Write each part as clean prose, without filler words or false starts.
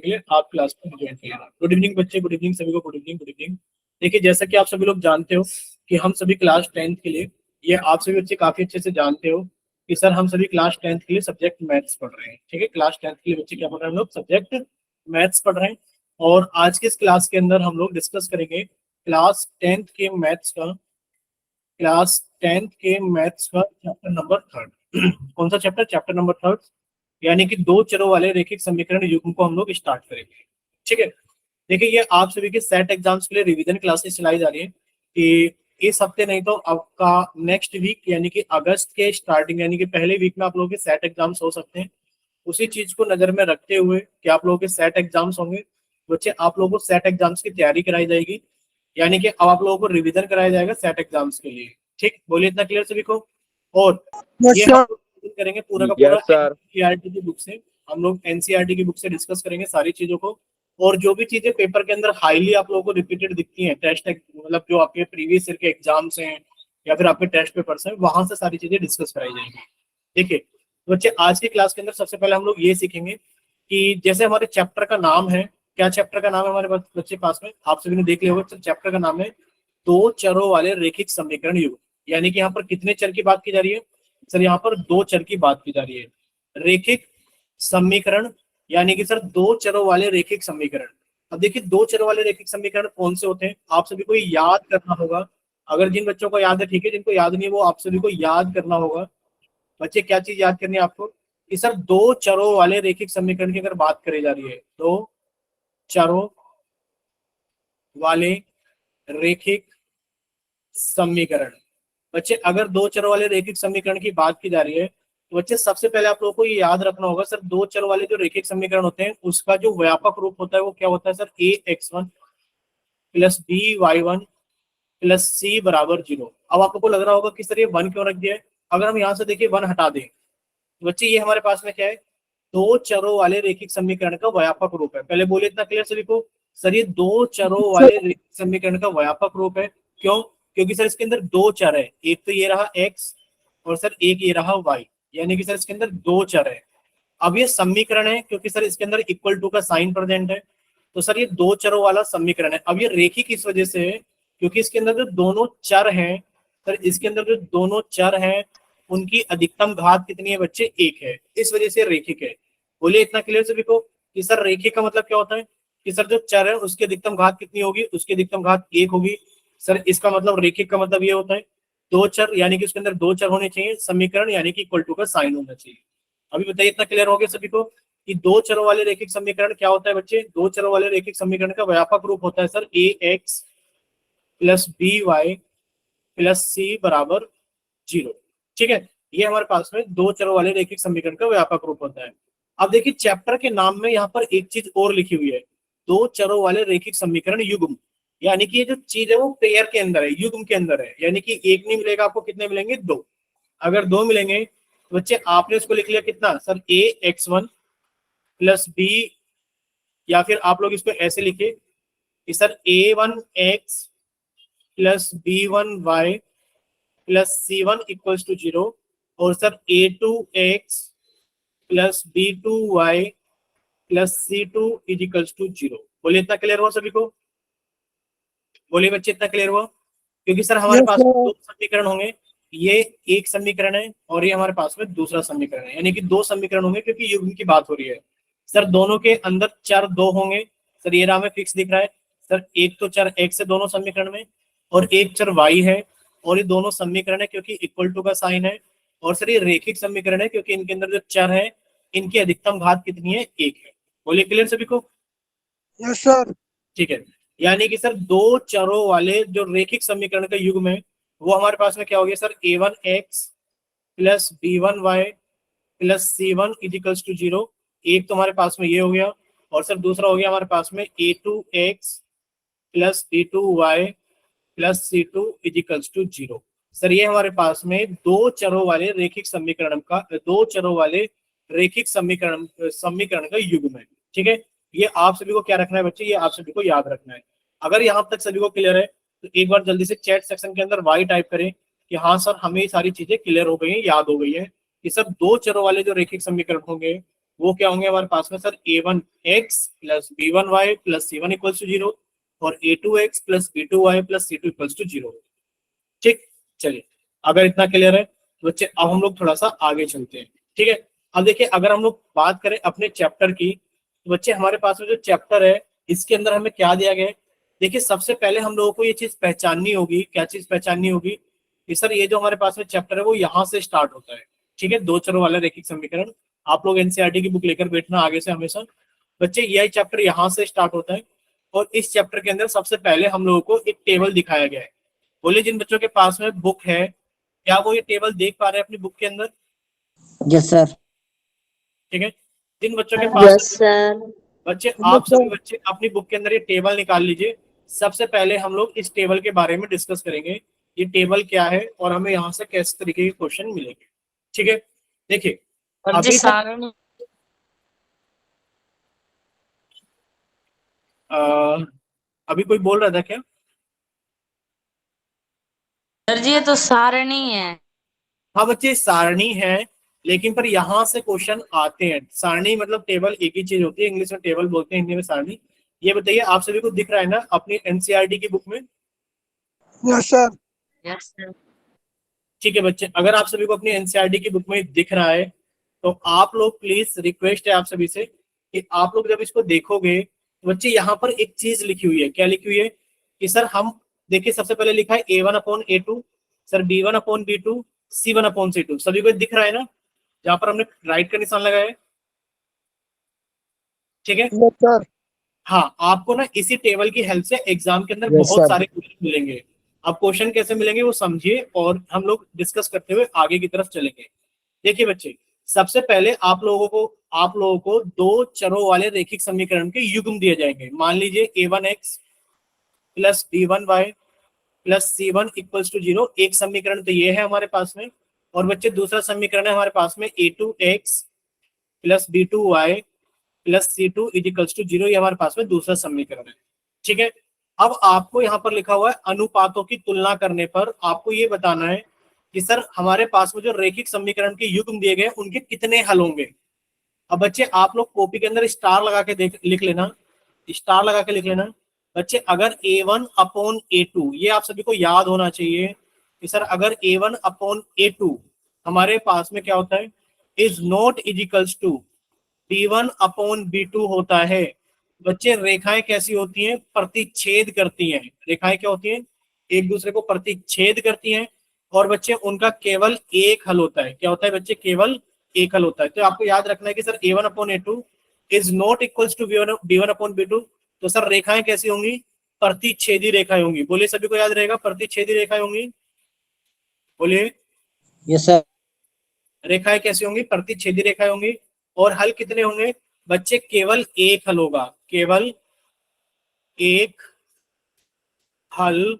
लिए आप क्लास में ज्वाइन किया। गुड इवनिंग बच्चे, गुड इवनिंग सभी को, गुड इवनिंग, गुड इवनिंग। देखिए, जैसा कि आप सभी लोग जानते हो कि हम सभी क्लास 10th के लिए, ये आप सभी बच्चे काफी अच्छे से जानते हो कि सर हम सभी क्लास 10th के लिए सब्जेक्ट मैथ्स पढ़ रहे हैं। ठीक है, क्लास 10th के लिए बच्चे क्या पढ़ रहे हैं, हम लोग सब्जेक्ट मैथ्स पढ़ रहे हैं। और आज के इस क्लास के अंदर हम लोग डिस्कस करेंगे क्लास 10th के मैथ्स का, क्लास 10th के मैथ्स का चैप्टर नंबर 3rd। कौन सा चैप्टर? चैप्टर नंबर 3rd, यानी कि दो चरों वाले रैखिक समीकरण युग्म को हम लोग स्टार्ट करेंगे। ठीक है, देखिए ये आप सभी के सेट एग्जाम्स के लिए रिवीजन क्लासेस चलाई जा रही है कि इस हफ्ते नहीं तो आपका नेक्स्ट वीक यानी कि अगस्त के स्टार्टिंग यानी कि पहले वीक में आप लोगों के सेट एग्जाम्स हो सकते हैं। उसी चीज को नजर में रखते हुए कि आप लोगों के सेट एग्जाम्स होंगे, बच्चे आप लोगों को सेट एग्जाम्स की तैयारी कराई जाएगी, यानी कि अब आप लोगों को रिवीजन कराया जाएगा सेट एग्जाम्स के लिए। ठीक, बोलिए इतना क्लियर सभी को। और ये हम लोग revision करेंगे पूरा का पूरा यस सर। एनसीईआरटी की बुक से। हम लोग एनसीईआरटी की बुक से डिस्कस करेंगे सारी चीजों को, और जो भी चीजें पेपर के अंदर हाईली आप लोगों को रिपीटेड दिखती हैं, टेस्ट मतलब जो आपके प्रीवियस ईयर के एग्जाम्स हैं या फिर आपके टेस्ट पेपर्स हैं, वहां से सारी चीजें डिस्कस कराई जाएंगी। देखिए तो बच्चे, आज की क्लास के अंदर सबसे पहले हम लोग ये सीखेंगे कि जैसे हमारे चैप्टर का नाम है, क्या चैप्टर का नाम है हमारे बच्चे पास में, आप सभी ने देख लिया होगा। चैप्टर का नाम है दो चरों वाले रैखिक समीकरण युग्म। यानी कि यहाँ पर कितने चर की बात की जा रही है सर? यहाँ पर दो चर की बात की जा रही है। रैखिक समीकरण यानी कि सर दो चरों वाले रैखिक समीकरण। अब देखिए, दो चरों वाले रैखिक समीकरण कौन से होते हैं, आप सभी को याद करना होगा। अगर जिन बच्चों को याद है ठीक है, जिनको याद नहीं है वो आप सभी को याद करना होगा। बच्चे क्या चीज याद करनी है आपको कि सर दो चरों वाले रैखिक समीकरण की अगर बात करी जा रही है, दो चरों वाले रैखिक समीकरण। बच्चे अगर दो चरों वाले रैखिक समीकरण की बात की जा रही है तो बच्चे सबसे पहले आप लोगों को ये याद रखना होगा सर, दो चरों वाले जो रैखिक समीकरण होते हैं उसका जो व्यापक रूप होता है वो क्या होता है sir? ax1 plus by1 plus c बराबर 0। अब आपको लग रहा होगा कि सर ये वन क्यों रख दिया है? अगर हम यहाँ से देखिए वन हटा दें तो बच्चे ये हमारे पास में क्या है? दो चरों वाले रैखिक समीकरण का व्यापक रूप है। पहले बोले इतना क्लियर सभी को, सर ये दो चरों वाले रैखिक समीकरण का व्यापक रूप है। क्यों? क्योंकि सर इसके अंदर दो चर है, एक तो ये रहा x और सर एक ये रहा y, यानी कि सर इसके अंदर दो चर है। अब ये समीकरण है क्योंकि सर इसके अंदर इक्वल टू का साइन प्रेजेंट है, तो सर ये दो चरों वाला समीकरण है। अब ये रेखिक इस वजह से है क्योंकि इसके अंदर जो दोनों चर हैं सर, इसके अंदर जो दोनों चर हैं उनकी अधिकतम घात कितनी है बच्चे? एक है, इस वजह से रेखिक है। बोलिए इतना क्लियर सभी को कि सर रेखिक का मतलब क्या होता है कि सर जो चर है उसकी अधिकतम घात कितनी होगी? उसकी अधिकतम घात एक होगी। सर इसका मतलब रेखिक का मतलब ये होता है दो चर, यानी कि उसके अंदर दो चर होने चाहिए, समीकरण यानी कि इक्वल टू का साइन होना चाहिए। अभी बताइए इतना क्लियर हो गया सभी को कि दो चरों वाले रैखिक समीकरण क्या होता है बच्चे? दो चरों वाले रैखिक समीकरण का व्यापक रूप होता है sir ax plus by plus c बराबर 0। ठीक है, ये हमारे पास में दो चरों वाले रैखिक समीकरण का व्यापक रूप होता है। अब देखिए चैप्टर के नाम में यहाँ पर एक चीज और लिखी हुई है, दो चरों वाले रैखिक समीकरण युग्म। यानी कि ये जो चीज है वो पेयर के अंदर है, युग्म के अंदर है, यानी कि एक नहीं मिलेगा आपको, कितने मिलेंगे? दो। अगर दो मिलेंगे तो बच्चे आपने इसको लिख लिया कितना सर? ax1 प्लस b, या फिर आप लोग इसको ऐसे लिखे कि sir a1x plus b1y plus c1 equals to 0, और sir a2x plus b2y plus c2 equals to 0। बोलिए इतना क्लियर हुआ सभी को? बोलिए बच्चे इतना क्लियर हुआ? क्योंकि सर हमारे पास दो समीकरण होंगे, ये एक समीकरण है और ये हमारे पास में दूसरा समीकरण है, यानी कि दो समीकरण होंगे क्योंकि युग्म की बात हो रही है। सर दोनों के अंदर चर दो होंगे, सर ये राह में फिक्स दिख रहा है। सर एक तो चर x है दोनों समीकरण में, और एक चर y है, और ये दोनों समीकरण है क्योंकि इक्वल टू का साइन है। और सर ये रैखिक समीकरण है क्योंकि इनके अंदर जो चर है इनकी अधिकतम घात कितनी है? एक है। बोलिए क्लियर सभी को? Yes sir. ठीक है, यानी कि सर दो चरों वाले जो रैखिक समीकरण का युग्म है वो हमारे पास में क्या हो गया sir? a1x plus b1y plus c1 equals to 0। एक तो हमारे पास में ये हो गया, और सर दूसरा हो गया हमारे पास में a2x plus b2y plus c2 equals to 0। Sir ये हमारे पास में दो चरों वाले रैखिक समीकरण का, दो चरों वाले रैखिक समीकरण का युग्म है। ठीक है, ये आप सभी को क्या रखना है बच्चे? ये आप सभी को याद रखना है। अगर यहाँ तक सभी को क्लियर है तो एक बार जल्दी से चैट सेक्शन के अंदर वाई टाइप करें कि हाँ सर हमें ये सारी चीजें क्लियर हो गई हैं, याद हो गई है कि सब दो चरों वाले जो रैखिक समीकरण होंगे वो क्या होंगे हमारे पास में sir, a1x plus b1y plus c1 equals to 0 और a2x plus b2y plus c2 equals to 0। ठीक, चलिए अगर इतना क्लियर है तो बच्चे अब हम लोग थोड़ा सा आगे चलते हैं। ठीक है, अब देखिए अगर हम लोग बात करें अपने चैप्टर की, तो बच्चे हमारे पास में जो चैप्टर है इसके अंदर हमें क्या दिया गया है। देखिए सबसे पहले हम लोगों को ये चीज पहचाननी होगी, क्या चीज पहचाननी होगी कि सर ये जो हमारे पास में चैप्टर है वो यहाँ से स्टार्ट होता है। ठीक है, दो चरों वाला रैखिक समीकरण। आप लोग एनसीईआरटी की बुक लेकर बैठना आगे से हमेशा। बच्चे यही चैप्टर यहाँ से स्टार्ट होता है और इस चैप्टर के अंदर सबसे पहले हम लोगों को एक टेबल दिखाया गया है। बोले जिन बच्चों के पास में बुक है, क्या वो ये टेबल देख पा रहे हैं अपनी बुक के अंदर? Yes sir. ठीक है, जिन बच्चों के पास यस सर। बच्चे, आप सभी बच्चे अपनी बुक के अंदर ये टेबल निकाल लीजिए। सबसे पहले हम लोग इस टेबल के बारे में डिस्कस करेंगे, ये टेबल क्या है और हमें यहाँ से किस तरीके के क्वेश्चन मिलेंगे। ठीक है, देखिए सर जी अभी तक सारणी अभी कोई बोल रहा था क्या? सर जी ये तो सारणी है। हाँ बच्चे, सारणी है, लेकिन पर यहाँ से क्वेश्चन आते हैं। सारणी मतलब टेबल एक ही चीज होती है, इंग्लिश में टेबल बोलते हैं, हिंदी में सारणी। ये बताइए आप सभी को दिख रहा है ना अपनी एनसीईआरटी की बुक में? Yes sir. Yes sir. ठीक है बच्चे, अगर आप सभी को अपनी एनसीईआरटी की बुक में दिख रहा है तो आप लोग प्लीज, रिक्वेस्ट है आप सभी से कि आप लोग जब इसको देखोगे तो बच्चे यहाँ पर एक चीज लिखी हुई है। क्या लिखी हुई है कि सर हम देखिए सबसे पहले लिखा है a1/a2, सर b1/b2, c1/c2। सभी को दिख रहा है ना जहां पर हमने राइट का निशान लगाया है? ठीक है, यस सर। हाँ आपको ना इसी टेबल की हेल्प से एग्जाम के अंदर Yes, बहुत sir. सारे क्वेश्चन मिलेंगे। अब क्वेश्चन कैसे मिलेंगे वो समझिए और हम लोग डिस्कस करते हुए आगे की तरफ चलेंगे। देखिए बच्चे, सबसे पहले आप लोगों को दो चरों वाले रैखिक समीकरण के युग्म दिए जाएंगे। मान लीजिए a1x plus b1y plus c1 equals to 0, एक समीकरण तो ये है हमारे पास में। और बच्चे दूसरा समीकरण है हमारे पास में a2x plus b2y plus c2 equals to 0, ये हमारे पास में दूसरा समीकरण है। ठीक है, अब आपको यहाँ पर लिखा हुआ है अनुपातों की तुलना करने पर आपको ये बताना है कि सर हमारे पास में जो रैखिक समीकरण के युग्म दिए गए उनके कितने हल होंगे। अब बच्चे आप लोग कॉपी के अंदर स्टार लगा के लिख लेना, स्टार लगा के लिख लेना। बच्चे अगर a1/a2, ये आप सभी को याद होना चाहिए कि सर अगर a1/a2 हमारे पास में क्या होता है, is not equals to b1/b2 होता है। बच्चे रेखाएं कैसी होती हैं, प्रतिच्छेद करती हैं। रेखाएं क्या होती हैं, एक दूसरे को प्रतिच्छेद करती हैं। और बच्चे उनका केवल एक हल होता है। क्या होता है बच्चे, केवल एक हल होता है। तो आपको याद रखना है कि sir a1/a2 is not equals to b1/b2। तो सर रेखाएं कैसी होंगी, प्रतिच्छेदी रेखाएं होंगी। बोलिए सभी को याद रहेगा, प्रतिच्छेदी रेखाएं होंगी। बोलिए, यस सर। रेखाएं कैसी होंगी, प्रतिच्छेदी रेखाएं होंगी। और हल कितने होंगे बच्चे, केवल एक हल होगा, केवल एक हल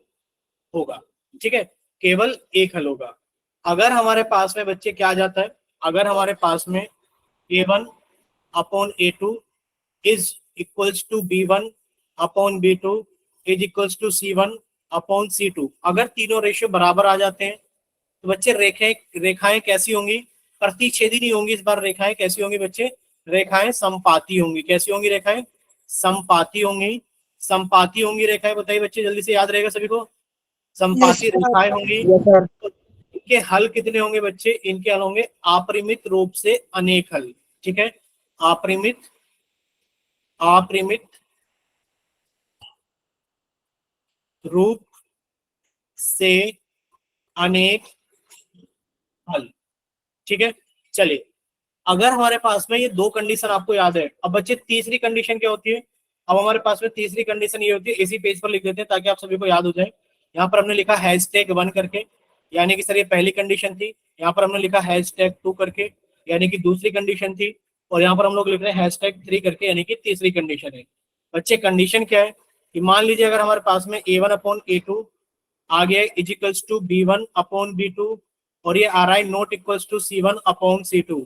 होगा। ठीक है, केवल एक हल होगा। अगर हमारे पास में बच्चे क्या आ जाता है, अगर हमारे पास में a1/a2 is equals to b1/b2 is equals to c1/c2, अगर तीनों रेशियो बराबर आ जाते हैं तो बच्चे रेखाएं कैसी होंगी, प्रतिच्छेदी नहीं होंगी। इस बार रेखाएं कैसी होंगी बच्चे, रेखाएं संपाती होंगी। कैसी होंगी रेखाएं, संपाती होंगी। संपाती होंगी रेखाएं, बताइए बच्चे जल्दी से, याद रहेगा सभी को, संपाती Yes, sir. रेखाएं होंगी। Yes sir. तो इनके हल कितने होंगे बच्चे, इनके हल होंगे अपरिमित रूप से अनेक हल। ठीक है, अपरिमित अपरिमित रूप से अनेक हल। ठीक है, चलिए अगर हमारे पास में ये दो कंडीशन आपको याद है, अब बच्चे तीसरी कंडीशन क्या होती है। अब हमारे पास में तीसरी कंडीशन ये होती है, इसी पेज पर लिख देते हैं ताकि आप सभी को याद हो जाए। यहाँ पर हमने लिखा #1 करके, यानी कि सर ये पहली कंडीशन थी। यहाँ पर हमने लिखा #2 करके, यानी कि दूसरी कंडीशन थी। और यहाँ पर हम लोग लिख रहे हैं #3 करके, यानी कि तीसरी कंडीशन है। बच्चे कंडीशन क्या है कि मान लीजिए अगर हमारे पास में a1/a2 आ गया इजिकल्स टू b1/b2 और ये आ रहा है नॉट इक्वल्स टू c1/c2।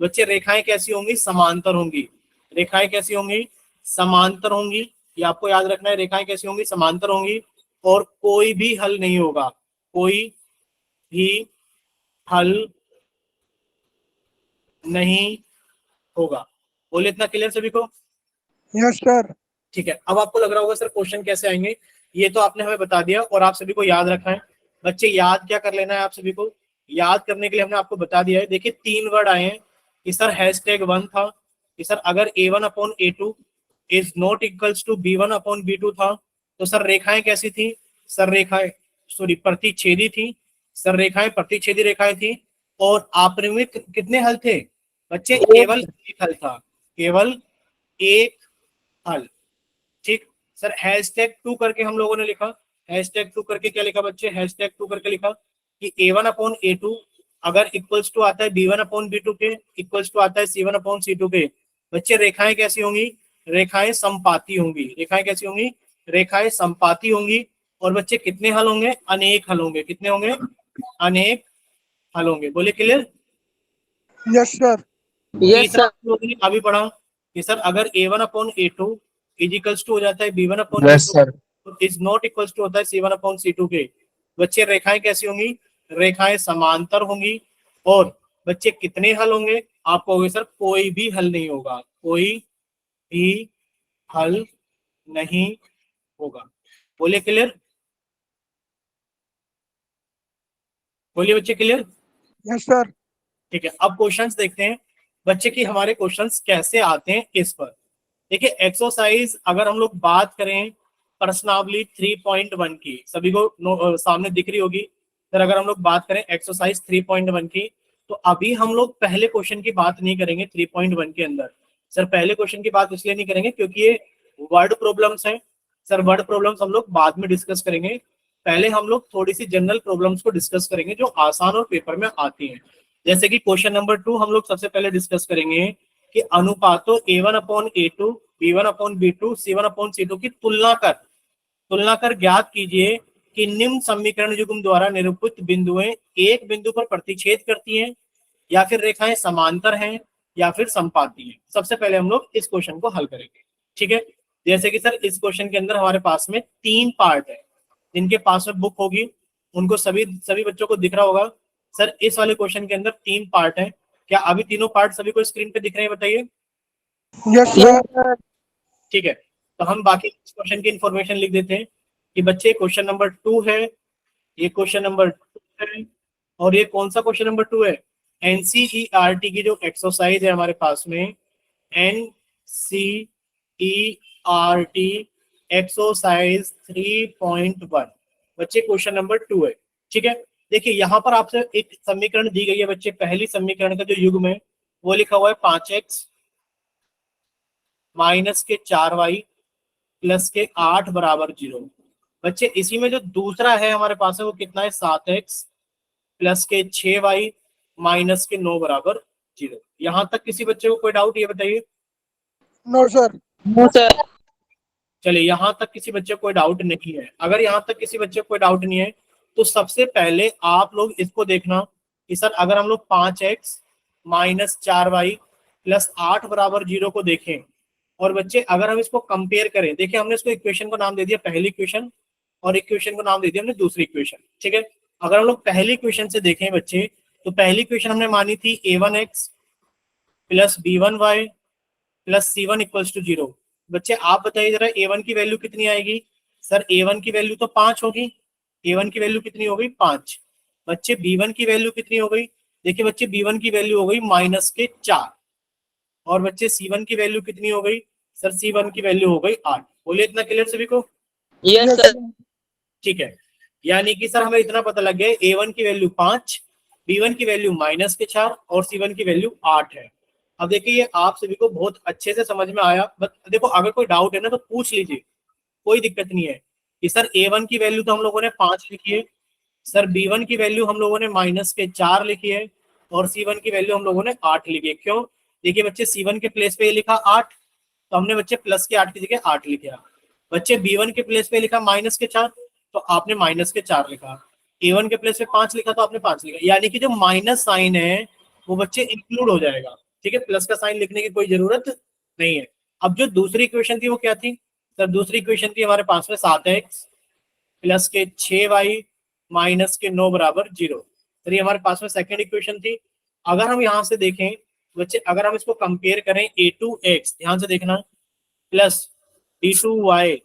बच्चे रेखाएं कैसी होंगी, समांतर होंगी। रेखाएं कैसी होंगी, समांतर होंगी। ये आपको याद रखना है, रेखाएं कैसी होंगी, समांतर होंगी। और कोई भी हल नहीं होगा, कोई भी हल नहीं होगा। बोले इतना क्लियर सभी को? Yes sir. ठीक है, अब आपको लग रहा होगा सर क्वेश्चन कैसे आएंगे, ये तो आपने हमें बता दिया और आप सभी को याद रखना है। बच्चे याद क्या कर लेना है आप सभी को, याद करने के लिए हमने आपको बता दिया है। देखिए 3 वर्ड आए हैं कि सर #1 था कि सर अगर A1/A2 is not equals to B1/B2 था तो सर रेखाएं कैसी थी, सर रेखाएं सॉरी प्रतिच्छेदी थी, सर रेखाएं प्रतिच्छेदी रेखाएं थी। और आपरिमित कितने हल थे बच्चे, केवल एक हल था, केवल एक हल। ठीक सर, #2 करके हम लोगों ने लिखा, #2 करके क्या लिखा बच्चे, #2 करके लिखा कि A1/A2 अगर इक्वल्स टू आता है B1/B2 के, इक्वल्स टू आता है C1/C2 के। बच्चे रेखाएं कैसी होंगी, रेखाएं संपाती होंगी। रेखाएं कैसी होंगी, रेखाएं संपाती होंगी। और बच्चे कितने हल होंगे, अनेक हल होंगे। कितने होंगे, अनेक हल होंगे। बोले क्लियर? Yes sir. तीसरा अभी पढ़ा कि सर अगर A1/A2 इजिकल्स टू हो जाता है B1/B2 is not equals to होता है C1/C2 के। बच्चे रेखाएं कैसी होंगी, रेखाएं समांतर होंगी। और बच्चे कितने हल होंगे, आप कहोगे सर कोई भी हल नहीं होगा, कोई भी हल नहीं होगा। बोलिए क्लियर, बोलिए बच्चे क्लियर? Yes sir. ठीक है, अब क्वेश्चंस देखते हैं बच्चे की हमारे क्वेश्चंस कैसे आते हैं इस पर। देखिए एक्सरसाइज अगर हम लोग बात करें प्रश्नावली 3.1 की, सभी को सामने दिख रही होगी। फिर अगर हम लोग बात करें एक्सरसाइज 3.1 की, तो अभी हम लोग पहले क्वेश्चन की बात नहीं करेंगे 3.1 के अंदर। सर पहले क्वेश्चन की बात इसलिए नहीं करेंगे क्योंकि ये वर्ड प्रॉब्लम्स हैं। सर वर्ड प्रॉब्लम्स हम लोग बाद में डिस्कस करेंगे, पहले हम लोग थोड़ी सी जनरल प्रॉब्लम्स को डिस्कस करेंगे जो आसान और पेपर में आती हैं। जैसे कि क्वेश्चन नंबर 2 हम लोग सबसे पहले डिस्कस करेंगे कि अनुपातों A1/A2 B1/B2 C1/C2 की तुलना कर ज्ञात कीजिए कि निम्न समीकरण युग्म द्वारा निरूपित बिंदुएं एक बिंदु पर प्रतिच्छेद करती हैं, या फिर रेखाएं समांतर हैं, या फिर संपाती हैं। सबसे पहले हम लोग इस क्वेश्चन को हल करेंगे। ठीक है, जैसे कि सर इस क्वेश्चन के अंदर हमारे पास में 3 पार्ट है। जिनके पास में बुक होगी उनको सभी बच्चों को दिख रहा होगा। सर इस वाले क्वेश्चन के अंदर 3 पार्ट है। क्या अभी तीनों पार्ट सभी को स्क्रीन पे दिख रहे हैं, बताइए? Yes sir. ठीक है, तो हम बाकी क्वेश्चन की इंफॉर्मेशन लिख देते हैं कि बच्चे क्वेश्चन नंबर 2 है, ये क्वेश्चन नंबर 2 है, और ये कौन सा क्वेश्चन नंबर 2 है, NCERT की जो एक्सरसाइज है हमारे पास में, NCERT एक्सरसाइज 3.1 बच्चे क्वेश्चन नंबर 2 है। ठीक है, देखिए यहाँ पर आपसे एक समीकरण दी गई है बच्चे। पहली समीकरण का जो युग्म है वो लिखा हुआ है 5x माइनस के 4y प्लस के 8 बराबर 0। बच्चे इसी में जो दूसरा है हमारे पास है वो कितना है, 7x प्लस के 6y माइनस के 9 बराबर 0। यहां तक किसी बच्चे को कोई डाउट, ये बताइए? No sir. चलिए, यहां तक किसी बच्चे को कोई डाउट नहीं है। अगर यहां तक किसी बच्चे को कोई डाउट नहीं है तो सबसे पहले आप लोग इसको देखना कि सर अगर हम लोग 5x माइनस 4y प्लस 8 बराबर 0 को देखें, और बच्चे अगर हम इसको कंपेयर करें, देखिए हमने इसको इक्वेशन को नाम दे दिया पहली इक्वेशन, और इक्वेशन को नाम दे दिया हमने दूसरी इक्वेशन। ठीक है, अगर हम लोग पहली इक्वेशन से देखें बच्चे, तो पहली इक्वेशन हमने मानी थी A1x plus B1y plus C1 equals to 0। बच्चे आप बताइए जरा A1 की वैल्यू कितनी आएगी? सर A1 की वैल्यू तो 5 होगी। A1 की वैल्यू कितनी हो गई, 5। बच्चे B1 की वैल्यू कितनी हो गई? देखिए बच्चे B1 की वैल्यू हो गई माइनस के 4। और बच्चे C1 की वैल्यू कितनी हो गई? सर C1 की वैल्यू हो गई 8। बोलिए इतना क्लियर सभी को? Yes sir. ठीक है, यानी कि सर हमें इतना पता लग गया A1 की वैल्यू 5, B1 की वैल्यू माइनस के 4 और C1 की वैल्यू 8 है। अब देखिए ये आप सभी को बहुत अच्छे से समझ में आया। बट देखो अगर कोई डाउट है ना तो पूछ लीजिए, कोई दिक्कत नहीं है। कि सर A1 की वैल्यू तो हम लोगों ने 5 लिखी है, सर B1 की वैल्यू हम लोगों ने माइनस के 4 लिखी है, और C1 की वैल्यू हम लोगों ने 8 लिखी है। क्यों? देखिए बच्चे C1 के प्लेस पे लिखा 8, तो हमने बच्चे प्लस के 8 की जगह 8 लिखा। बच्चे B1 के प्लेस पे लिखा माइनस के 4, तो आपने माइनस के 4 लिखा। A1 के प्लेस पे 5 लिखा तो आपने 5 लिखा। यानी कि जो माइनस साइन है वो बच्चे इंक्लूड हो जाएगा। ठीक है, प्लस का साइन लिखने की कोई जरूरत नहीं है। अब जो दूसरी इक्वेशन थी वो क्या थी? सर दूसरी इक्वेशन थी हमारे पास में 7x प्लस के 6y माइनस के 9 बराबर 0। तो ये हमारे पास में सेकंड इक्वेशन थी। अगर हम यहाँ से देखें बच्चे अगर हम इसको कंपेयर करें a2x, ध्यान से देखना, प्लस b2y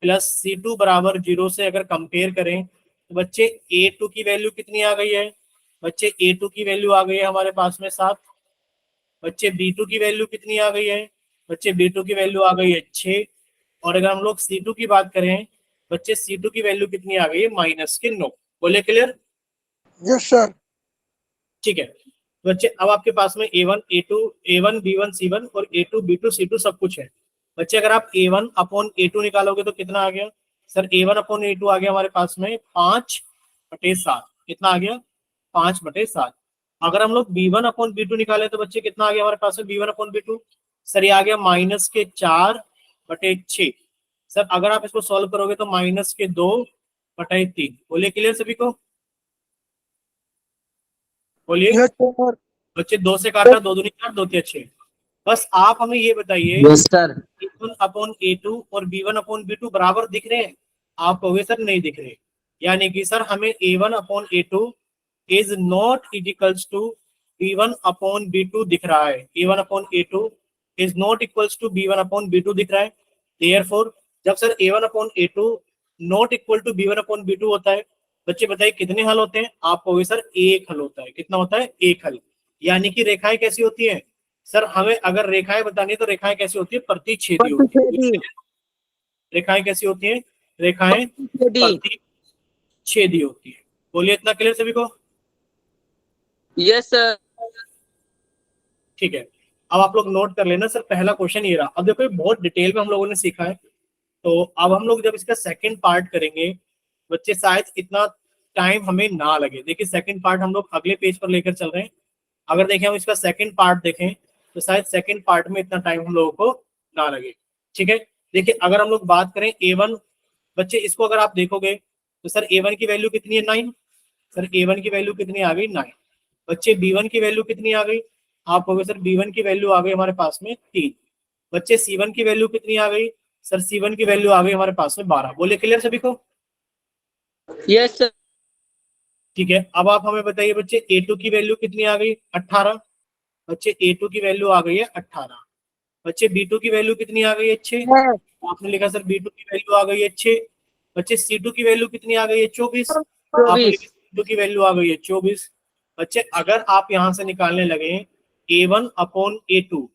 प्लस c2 बराबर 0 से अगर कंपेयर करें तो बच्चे a2 की वैल्यू कितनी आ गई है? बच्चे a2 की वैल्यू आ गई है हमारे पास में 7। बच्चे b2 की वैल्यू कितनी आ गई है? बच्चे b2 की वैल्यू आ गई है 6। और अगर हम लोग c2 की बात करें, बच्चे c2 की वैल्यू कितनी आ गई है? माइनस के 9। बोले क्लियर? Yes, sir. ठीक है बच्चे, अब आपके पास में a1 a2 a1 b1 c1 और a2 b2 c2 सब कुछ है। बच्चे अगर आप a1 अपॉन a2 निकालोगे तो कितना आ गया? सर a1 अपॉन a2 आ गया हमारे पास में 5/7। कितना आ गया? 5/7। अगर हम लोग b1 अपॉन b2 निकाले तो बच्चे कितना आ गया हमारे पास में b1 अपॉन b2? सर ये आ गया -4/6। सर अगर आप इसको सॉल्व करोगे तो -2/3। बोलिए क्लियर सभी को? बोलिए। Yes, sir. बच्चे 2 से काटा, 2 दूनी 4, 2 तिया 6। बस आप हमें ये बताइए, Yes, sir. a1 upon a2 और b1 अपॉन b2 बराबर दिख रहे हैं? आप कहोगे सर नहीं दिख रहे। यानी कि सर हमें a1 upon a2 is not equals to b1 upon b2 दिख रहा है। a1 upon a2 is not equals to b1 upon b2 दिख रहा है। देयरफॉर जब sir a1 upon a2 not equal to b1 upon b2 होता है, बच्चे बताइए कितने हल होते हैं? आप कहोगे सर एक हल होता है। कितना होता है? एक हल। यानी कि रेखाएं कैसी होती है? सर हमें अगर रेखाएं बतानी है तो रेखाएं कैसी होती है? प्रतिच्छेदी होती है। रेखाएं कैसी होती है? रेखाएं प्रतिच्छेदी होती है। बोलिए इतना क्लियर सभी को? Yes, sir. ठीक है, अब आप लोग नोट कर लेना। सर पहला क्वेश्चन ये रहा। अब देखो ये बहुत डिटेल में हम लोगों ने सीखा है, तो अब हम लोग जब इसका सेकंड पार्ट करेंगे बच्चे शायद इतना टाइम हमें ना लगे। देखिए सेकंड पार्ट हम लोग अगले पेज पर लेकर चल रहे हैं। अगर देखें हम इसका सेकंड पार्ट देखें तो शायद सेकंड पार्ट में इतना टाइम हम लोगों को ना लगे। ठीक है, देखिए अगर हम लोग बात करें a1, बच्चे इसको अगर आप देखोगे तो सर a1 की वैल्यू कितनी है? 9। सर a1 की वैल्यू कितनी आ गई? 9। बच्चे b1 की वैल्यू कितनी आ गई? आप कहोगे सर b1 की वैल्यू आ गई हमारे पास में 3। बच्चे c1 की वैल्यू कितनी आ गई? सर c1 की वैल्यू आ गई हमारे पास में 12। बोले क्लियर सभी को? Yes, sir. ठीक है, अब आप हमें बताइए बच्चे a2 की वैल्यू कितनी आ गई? 18। बच्चे a2 की वैल्यू आ गई है 18। बच्चे b2 की वैल्यू कितनी आ गई है? 6। आपने लिखा सर b2 की वैल्यू आ गई है 6। बच्चे c2 की वैल्यू कितनी आ गई है? 24। आपने लिखा c2 की वैल्यू आ गई है 24। बच्चे अगर आप यहां से निकालने लगे a1 अपॉन a2,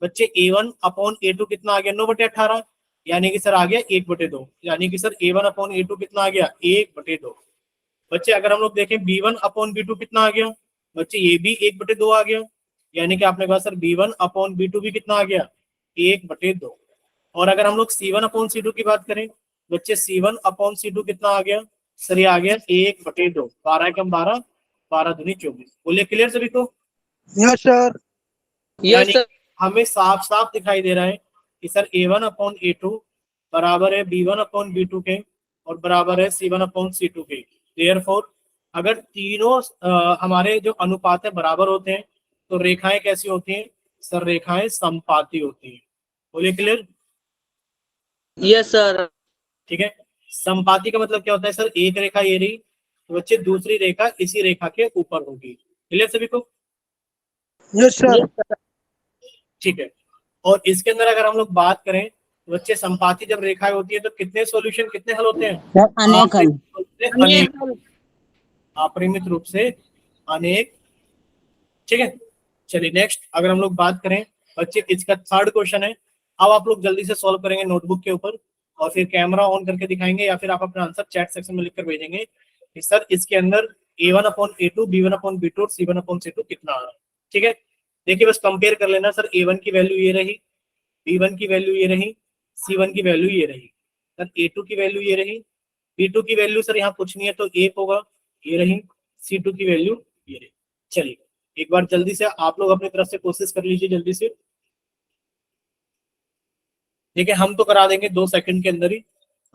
बच्चे a1 अपॉन a2 कितना आ गया? 9/18। यानी कि सर आ गया 1/2। यानी कि सर a1 अपॉन a2 कितना आ गया? 1/2। बच्चे अगर हम लोग देखें b1 अपॉन b2 कितना आ गया? बच्चे ये भी 1/2 आ गया। यानी कि आपने कहा सर b1 अपॉन b2 भी कितना आ गया? 1/2। और अगर हम लोग c1 अपॉन c2 की बात करें, बच्चे c1 अपॉन c2 कितना आ गया? सर ये आ गया 1/2। 12 एकम 12, 12 दूनी 24। बोलिए क्लियर सभी को? Yes, sir. यानी हमें साफ साफ दिखाई दे रहा है कि सर a1 अपॉन a2 बराबर है b1 अपॉन b2 के और बराबर है c1 अपॉन c2 के। देयरफॉर अगर तीनों हमारे जो अनुपात है बराबर होते हैं तो रेखाएं कैसी होती हैं? सर रेखाएं समपाती होती हैं। बोलिए क्लियर? Yes, sir. ठीक है, समपाती का मतलब क्या होता है? सर एक रेखा ये रही तो बच्चे दूसरी रेखा इसी रेखा के ऊपर होगी। क्लियर सभी को? Yes, sir. ठीक है, और इसके अंदर अगर हम लोग बात करें तो बच्चे संपाती जब रेखाएं होती है तो कितने सॉल्यूशन, कितने हल होते हैं? Sir, अनेक हल। अनेक, अपरिमित रूप से अनेक। ठीक है, चलिए नेक्स्ट अगर हम लोग बात करें बच्चे, इसका थर्ड क्वेश्चन है। अब आप लोग जल्दी से सॉल्व करेंगे नोटबुक के ऊपर और फिर कैमरा ऑन करके दिखाएंगे या फिर आप अपना आंसर चैट सेक्शन में लिखकर भेजेंगे कि सर इसके अंदर a1 upon a2, b1 upon b2 और c1 अपॉन c2 कितना आ रहा है। ठीक है, देखिए बस कंपेयर कर लेना। सर a1 की वैल्यू ये रही, b1 की वैल्यू ये रही, c1 की वैल्यू ये रही। सर a2 की वैल्यू ये रही, b2 की वैल्यू सर यहाँ कुछ नहीं है तो 1 होगा, ये रही। c2 की वैल्यू ये रही। चलिए एक बार जल्दी से आप लोग अपनी तरफ से कोशिश कर लीजिए जल्दी से। देखिए हम तो करा देंगे 2 सेकंड के अंदर ही,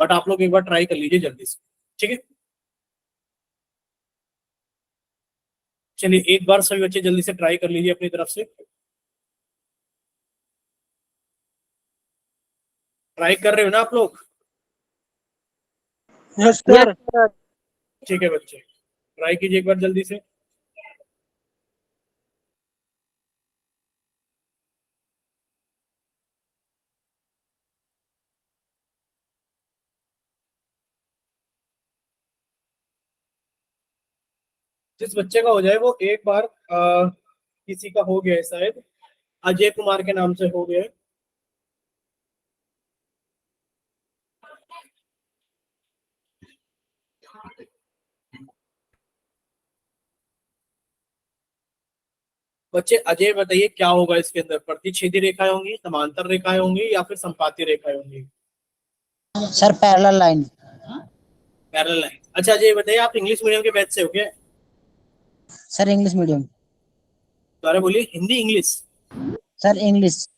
बट आप लोग एक बार ट्राई कर लीजिए जल्दी से। ठीक है, चलिए एक बार सभी बच्चे जल्दी से ट्राई कर लीजिए अपनी तरफ से। ट्राई कर रहे हो ना आप लोग? Yes, sir. ठीक है बच्चे, ट्राई कीजिए एक बार जल्दी से। जिस बच्चे का हो जाए वो एक बार किसी का हो गया है शायद, अजय कुमार के नाम से हो गया है। बच्चे अजय बताइए क्या होगा इसके अंदर, प्रतिच्छेदी रेखाएं होंगी, समांतर रेखाएं होंगी, या फिर संपाती रेखाएं होंगी? Sir parallel line. Parallel line. अच्छा अजय बताइए, आप इंग्लिश मीडियम के बैच से हो क्या? Sir English medium. दोबारा बोलिए, हिंदी इंग्लिश? Sir English.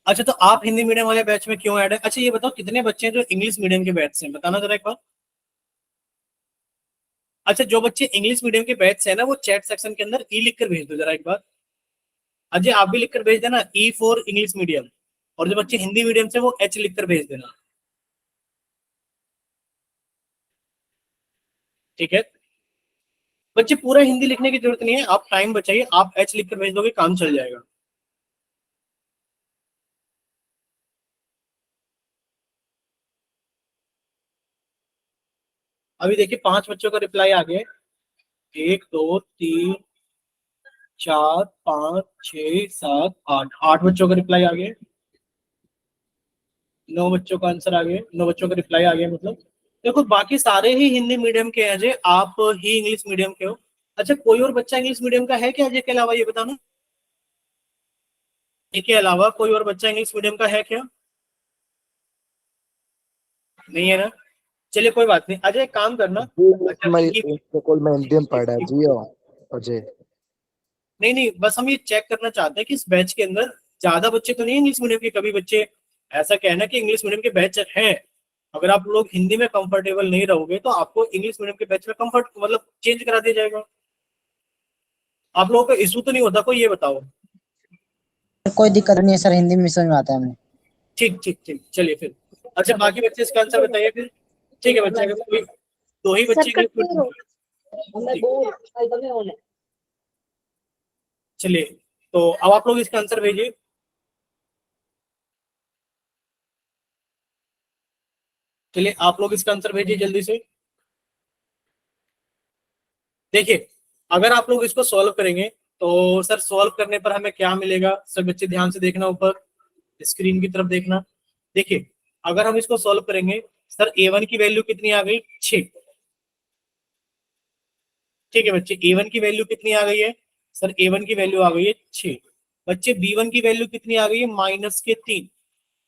अच्छा तो आप हिंदी मीडियम वाले बैच में क्यों ऐड है? अच्छा ये बताओ कितने बच्चे हैं जो इंग्लिश मीडियम के बैच से हैं, बताना जरा एक बार। अच्छा जो बच्चे इंग्लिश मीडियम के बैच से है ना, वो चैट सेक्शन के अंदर ई लिख कर भेज दो जरा एक बार। अजय आप भी लिख कर भेज देना ई फॉर इंग्लिश मीडियम, और जो बच्चे हिंदी मीडियम से वो एच लिख कर भेज देना, ठीक है? बच्चे पूरा हिंदी लिखने की जरूरत नहीं है, आप टाइम बचाइए, आप एच लिख कर भेज दोगे, काम चल जाएगा। अभी देखिए 5 बच्चों का रिप्लाई आ गया। 1 2 3 4 5 6 7 8, 8 बच्चों का रिप्लाई आ गया। 9 बच्चों का आंसर आ गया, 9 बच्चों का रिप्लाई आ गया मतलब। देखो बाकी सारे ही हिंदी मीडियम के हैं अजय, आप ही इंग्लिश मीडियम के हो। अच्छा कोई और बच्चा इंग्लिश मीडियम का है क्या अजय के अलावा, ये बताना। इसके अलावा कोई और बच्चा इंग्लिश मीडियम का है क्या? नहीं है ना? चलिए कोई बात नहीं, अजय एक काम करना। अच्छा मैं इनकी स्कूल में इंडियन पढ़ा जी अजय। नहीं नहीं, बस हम ये चेक करना चाहते हैं कि इस बैच के अंदर ज्यादा बच्चे तो नहीं इंग्लिश मीडियम के, कभी बच्चे ऐसा कहना कि इंग्लिश मीडियम के बैच हैं। अगर आप लोग हिंदी में कंफर्टेबल नहीं रहोगे तो आपको इंग्लिश मीडियम के बैच में कंफर्ट मतलब चेंज करा दिया जाएगा। आप लोगों को इशू तो नहीं होता कोई, ये बताओ। कोई दिक्कत नहीं है सर, हिंदी में समझ में आता है हमें। ठीक ठीक ठीक, चलिए फिर। अच्छा बाकी बच्चे इसका आंसर बताइए फिर। ठीक है बच्चे, अगर कोई दो ही बच्चे इंग्लिश मीडियम के, चलिए तो अब आप लोग इसका आंसर भेजिए। चलिए आप लोग इसका आंसर भेजिए जल्दी से। देखिए अगर आप लोग इसको सॉल्व करेंगे तो सर सॉल्व करने पर हमें क्या मिलेगा, सब बच्चे ध्यान से देखना, ऊपर स्क्रीन की तरफ देखना। देखिए अगर हम इसको सॉल्व करेंगे, सर a1 की वैल्यू कितनी आ गई, 6। ठीक है बच्चे, a1 की वैल्यू कितनी आ गई है, सर a1 की वैल्यू आ गई है 6। बच्चे b1 की वैल्यू कितनी आ गई है, -3।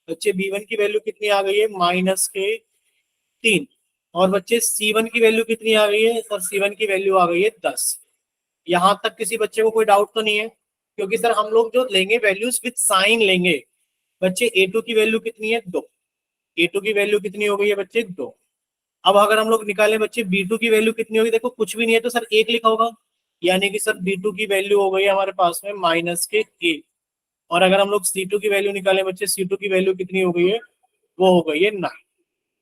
बच्चे b1 की वैल्यू कितनी आ गई है, -3। और बच्चे c1 की वैल्यू कितनी आ गई है, सर c1 की वैल्यू आ गई है 10। यहां तक किसी बच्चे को कोई डाउट तो नहीं है? क्योंकि सर हम लोग जो लेंगे वैल्यूज विद साइन लेंगे। बच्चे a2 की वैल्यू कितनी है, 2। a2 की वैल्यू कितनी हो गई है बच्चे, 2। अब अगर हम लोग निकालें बच्चे b2 की वैल्यू कितनी होगी, देखो कुछ भी नहीं है तो सर 1 लिखा होगा, यानी कि सर b2 की वैल्यू हो गई है हमारे पास में -1। और अगर हम लोग c2 की वैल्यू निकालें बच्चे, c2 की वैल्यू कितनी हो गई है, वो हो गई है 9।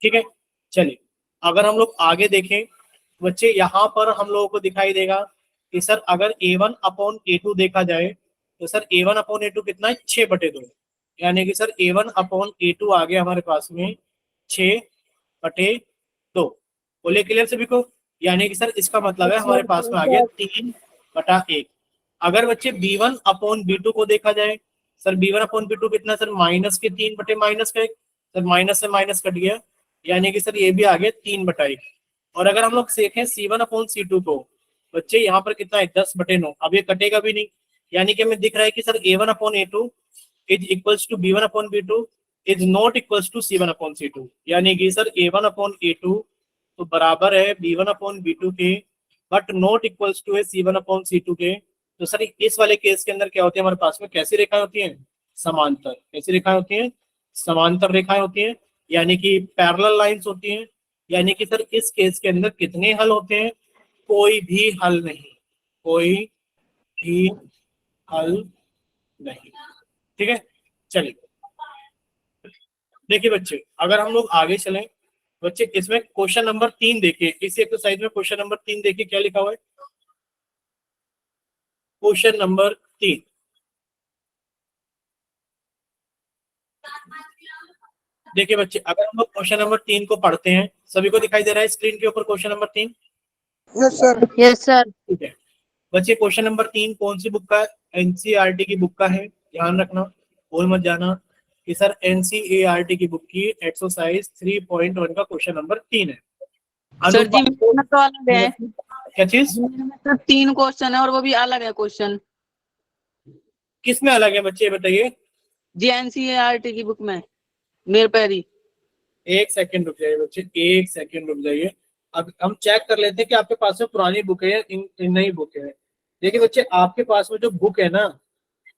ठीक है चलिए, अगर हम लोग आगे देखें बच्चे, यहाँ पर हम लोगों को दिखाई देगा कि सर अगर a1/a2 देखा जाए तो सर a1/a2 कितना है, 6/2। यानी कि सर a1/a2 आ गया हमारे पास में 6/2। बोले क्लियर सभी को? यानी कि सर इसका मतलब है हमारे पास में आ गया 3/1। अगर बच्चे b1/b2 को देखा जाए, सर b1/b2 कितना, सर -3/-1 सर माइनस से माइनस कट गया, यानी कि सर ये भी आ गया 3/1। और अगर हम लोग देखें c1/c2 को बच्चे, यहाँ पर कितना है, 10/9। अब ये कटेगा भी नहीं, यानी कि हमें दिख रहा है कि sir a1/a2 is equals to b1/b2 is not equals to c1/c2। यानी कि सर a1/a2 तो बराबर है b1/b2 के, बट नॉट इक्वल्स टू है c1/c2 के। तो सर इस वाले केस के अंदर क्या होती है हमारे पास में, कैसी रेखाएं होती हैं, समांतर। कैसी रेखाएं होती हैं, समांतर रेखाएं होती हैं, यानी कि पैरेलल लाइंस होती हैं। यानी कि सर इस केस के अंदर कितने हल होते हैं, कोई भी हल नहीं, कोई भी हल नहीं। ठीक है चलिए, देखिए बच्चे अगर हम लोग आगे चलें बच्चे, इसमें क्वेश्चन नंबर 3 देखिए, इस एक्सरसाइज में क्वेश्चन नंबर 3 देखिए क्या लिखा हुआ है। क्वेश्चन नंबर 3, देखिए बच्चे अगर हम लोग क्वेश्चन नंबर 3 को पढ़ते हैं, सभी को दिखाई दे रहा है स्क्रीन के ऊपर question number 3? Yes sir. Yes sir. ठीक है बच्चे, क्वेश्चन नंबर 3 कौन सी बुक का है? एनसीईआरटी की बुक का है, ध्यान रखना, बोल मत जाना कि सर एनसीईआरटी की बुक की एक्सरसाइज 3.1 का क्वेश्चन नंबर 3 है। सर जी अनुपात, मेरे में तो अलग है। क्या चीज? मेरे में तो 3 क्वेश्चन है और वो भी अलग है क्वेश्चन। किस में अलग है बच्चे, ये बताइए। जी एनसीईआरटी की बुक में मेरे पैरी। एक सेकंड रुक जाइए बच्चे, एक सेकंड रुक जाइए। अब हम चेक कर लेते हैं कि आपके पास में पुरानी बुक है या इन नई बुक है। देखिए बच्चे, आपके पास में जो बुक है ना,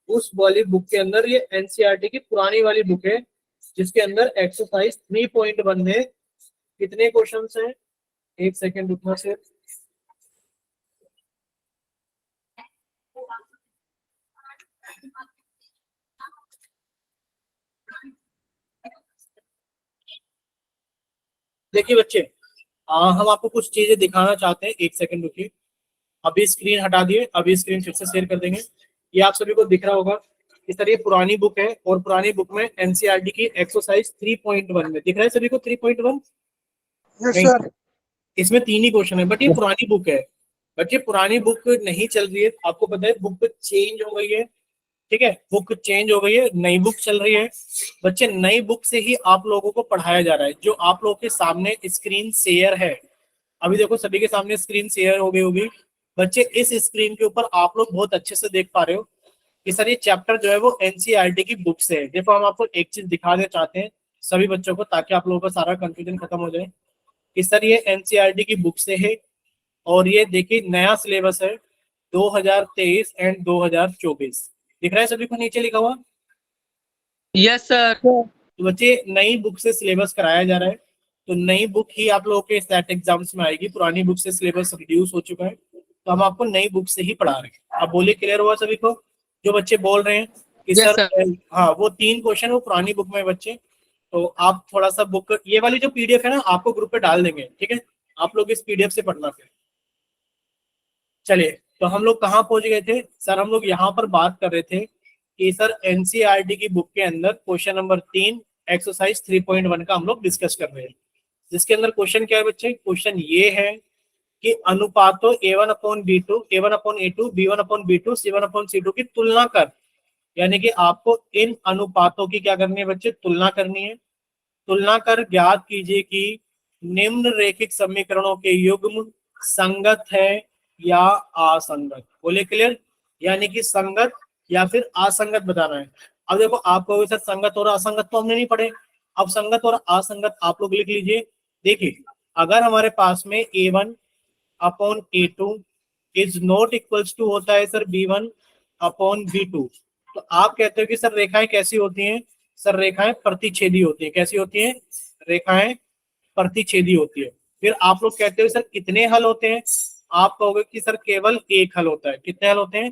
उस वाली बुक के अंदर ये एनसीईआरटी की पुरानी वाली बुक है, जिसके अंदर एक्सरसाइज 3.1 में कितने क्वेश्चंस हैं? एक सेकंड रुकना से। देखिए बच्चे, हम आपको कुछ चीजें दिखाना चाहते हैं, एक सेकंड रुकिए। अभी स्क्रीन हटा दिए, अभी स्क्रीन फिर से शेयर कर देंगे। ये आप सभी को दिख रहा होगा। इस तरह ये पुरानी बुक है और पुरानी बुक में एनसीईआरटी की एक्सरसाइज 3.1 में दिख रहा है सभी को 3.1? यस नहीं, सर। इसमें 3 ही क्वेश्चन है, बट ये पुरानी बुक है। बट ये पुरानी बुक नहीं चल रही है, आपको पता है, बुक चेंज हो गई है। ठीक है, बुक चेंज हो गई है, नई बुक चल रही है। बच्चे, नई बुक से ही आप लोगों को पढ़ाया जा रहा है। जो आप लोगों के सामने स्क्रीन शेयर है, अभी देखो सभी के सामने स्क्रीन शेयर हो गई होगी। बच्चे, इस स्क्रीन के ऊपर आप लोग बहुत अच्छे से देख पा रहे हो कि सर ये चैप्टर जो है वो एनसीईआरटी की बुक से है। देखो, हम आपको एक चीज दिखाना चाहते हैं सभी बच्चों को, ताकि आप लोगों का सारा कंफ्यूजन खत्म हो जाए कि सर ये एनसीईआरटी की बुक से है। और ये देखिए नया सिलेबस है 2023 एंड 2024, दिख रहा है सभी को नीचे लिखा हुआ? Yes sir. तो बच्चे, नई बुक से सिलेबस कराया जा रहा है, तो नई बुक ही आप लोगों के स्टैट एग्जाम्स में आएगी। पुरानी बुक से सिलेबस रिड्यूस हो चुका है, तो हम आपको नई बुक से ही पढ़ा रहे हैं। आप बोलिए, क्लियर हुआ सभी को? जो बच्चे बोल रहे हैं कि यस सर सर। हाँ, वो 3 क्वेश्चन वो पुरानी बुक में है बच्चे। तो आप थोड़ा सा बुक, ये वाली जो पीडीएफ है ना, आपको ग्रुप पे डाल देंगे, ठीक है? आप लोग इस पीडीएफ से पढ़ना फिर। चलिए, तो हम लोग कहाँ पहुंच गए थे सर? हम लोग यहाँ पर बात कर रहे थे कि सर एनसीईआरटी की बुक के अंदर क्वेश्चन नंबर 3 एक्सरसाइज 3.1 का हम लोग डिस्कस कर रहे हैं, जिसके अंदर क्वेश्चन क्या है बच्चे? क्वेश्चन ये है कि अनुपातों A1 upon B2, A1 upon A2, B1 upon B2, C1 upon C2 की तुलना कर। यानी कि आपको इन अनुपातों की क्या करनी है बच्चे? तुलना करनी है। तुलना कर ज्ञात कीजिए कि निम्न रेखिक समीकरणों के युग्म संगत है या असंगत। बोले क्लियर? यानी कि संगत या फिर असंगत बताना है। अब देखो, आप कहोगे सर संगत और असंगत तो हमने नहीं पढ़े। अब संगत और असंगत आप लोग लिख लीजिए। देखिए, अगर हमारे पास में A1 upon A2 is not equals to होता है सर B1 अपॉन B2, तो आप कहते हो कि सर रेखाएं कैसी होती हैं? सर रेखाएं प्रतिच्छेदी होती है। कैसी होती है? रेखाएं प्रतिच्छेदी होती है। फिर आप लोग कहते हो सर कितने हल होते हैं? आप कहोगे कि सर केवल एक हल होता है। कितने हल होते हैं?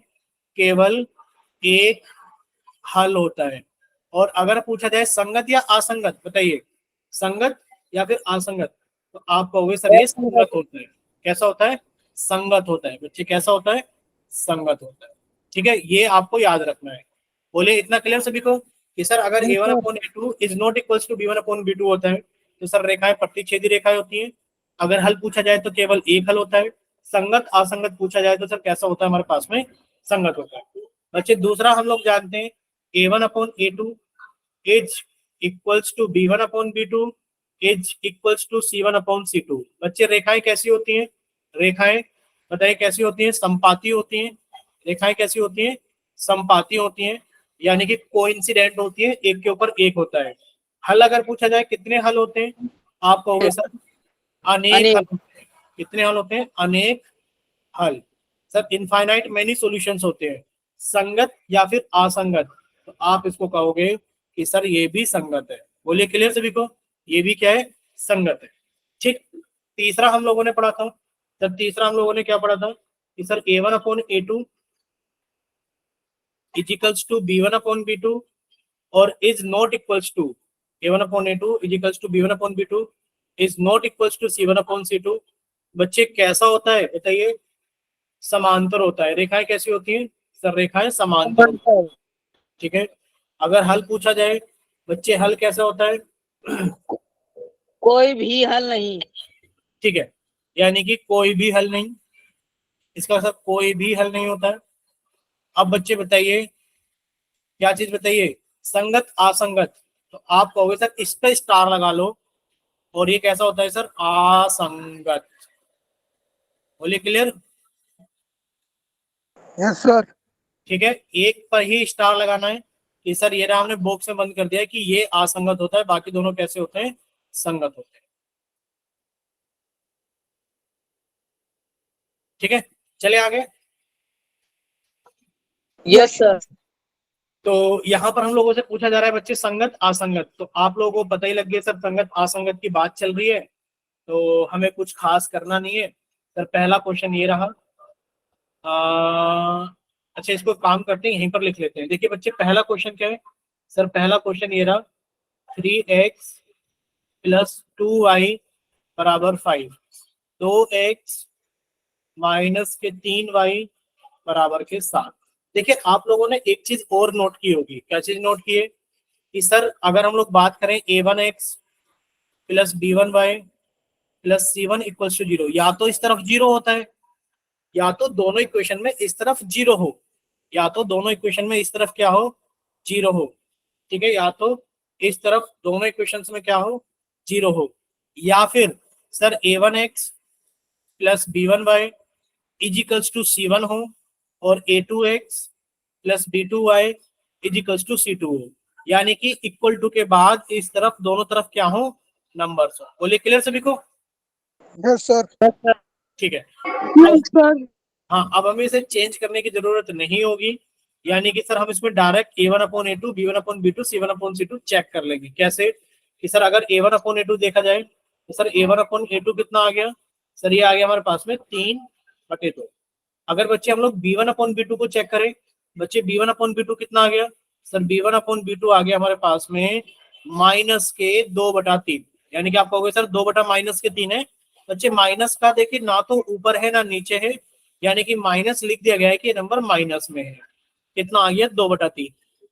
केवल एक हल होता है। और अगर पूछा जाए संगत या असंगत, बताइए, संगत या फिर असंगत, तो आप कहोगे सर ये संगत होता है। कैसा होता है? संगत होता है बच्चे। कैसा होता है? संगत होता है। ठीक है, ये आपको याद रखना है। बोले इतना क्लियर सभी को कि सर अगर A1 upon A2 is not equals to B1 upon B2 होता है, तो सर रेखाएं प्रतिच्छेदी रेखाएं होती हैं। अगर हल पूछा जाए तो केवल एक हल होता है। संगत असंगत पूछा जाए तो सर कैसा होता है हमारे पास में? संगत होता है। बच्चे, दूसरा हम लोग जानते हैं A1 upon A2 is equals to B1 upon B2 is equals to C1 upon C2। बच्चे, रेखाएं कैसी होती हैं? रेखाएं बताइए कैसी होती हैं? संपाती होती हैं। रेखाएं कैसी होती हैं? संपाती होती हैं, यानी कि कोइंसिडेंट होती है, एक के ऊपर एक होता है। हल अगर पूछा जाए कितने हल होते हैं? आप कहोगे सर अनेक हल होते हैं। कितने हल होते हैं? अनेक हल। सर इनफाइनाइट मेनी सॉल्यूशंस होते हैं। संगत या फिर असंगत, तो आप इसको कहोगे कि सर ये भी संगत है। बोलिए क्लियर सभी को? ये भी क्या है? संगत है। ठीक। तीसरा हम लोगों ने पढ़ा था सर, तीसरा हम लोगों ने क्या पढ़ा था कि sir A1 upon A2 is equals to B1 upon B2 और is not equals to A1 upon A2 is equals to B1 upon B2 is not equals to C1 upon C2। बच्चे, कैसा होता है बताइए? समांतर होता है। रेखाएं कैसी होती हैं? सर रेखाएं समांतर होती हैं। ठीक है। अगर हल पूछा जाए बच्चे, हल कैसा होता है? कोई भी हल नहीं। ठीक है। यानी कि कोई भी हल नहीं, इसका मतलब कोई भी हल नहीं होता है। अब बच्चे बताइए क्या चीज बताइए, संगत असंगत। तो आप कहोगे सर इस पे स्टार लगा लो, और ये कैसा होता है सर, असंगत। बोलिए क्लियर। Yes sir. ठीक है, एक पर ही स्टार लगाना है कि सर ये रहा, हमने बॉक्स में बंद कर दिया है कि ये असंगत होता है, बाकी दोनों कैसे होते हैं, संगत होते हैं। ठीक है, चले आगे। Yes sir. तो यहाँ पर हम लोगों से पूछा जा रहा है बच्चे संगत असंगत, तो आप लोगों को पता ही लग गया सर संगत असंगत की बात चल रही है, तो हमें कुछ खास करना नहीं है। सर पहला क्वेश्चन ये रहा। अच्छा, इसको काम करते हैं, यहीं पर लिख लेते हैं। देखिए बच्चे पहला क्वेश्चन क्या है, सर पहला क्वेश्चन ये रहा, 3x प्लस 2y बराबर 5, 2x माइनस के 3y बराबर के 7। देखिए आप लोगों ने एक चीज और नोट की होगी, क्या चीज नोट की है कि सर अगर हम लोग बात करें a1x plus b1y plus c1 equals to 0, या तो इस तरफ 0 होता है, या तो दोनों इक्वेशन में इस तरफ 0 हो, या तो दोनों इक्वेशन में इस तरफ क्या हो, 0 हो। ठीक है, या तो इस तरफ दोनों इक्वेशंस में क्या हो, 0 हो, या फिर sir a1x plus b1y equals to c1 हो, और a2x plus b2y equals to c2 हो। यानी कि इक्वल टू के बाद इस तरफ दोनों तरफ क्या हो, नंबर्स हो। बोलिए क्लियर सभी को। Yes sir. ठीक है, यस सर। हाँ अब हमें इसे चेंज करने की जरूरत नहीं होगी, यानी कि सर हम इसमें direct a1/a2 b1/b2 c1/c2 check कर लेंगे। कैसे कि सर अगर a1/a2 देखा जाए तो सर a1/a2 कितना आ गया, सर ये आ गया हमारे पास में 3/2। अगर बच्चे हम लोग b1/b2 को चेक करें, बच्चे b1/b2 कितना आ गया, सर b1/b2 आ गया हमारे पास में माइनस के 2/3। यानी कि आप कहोगे सर 2 बटा माइनस के 3 है, बच्चे माइनस का देखिए ना तो ऊपर है ना नीचे है, यानी कि माइनस लिख दिया गया है कि ये नंबर माइनस में है। कितना आ गया, 2/3।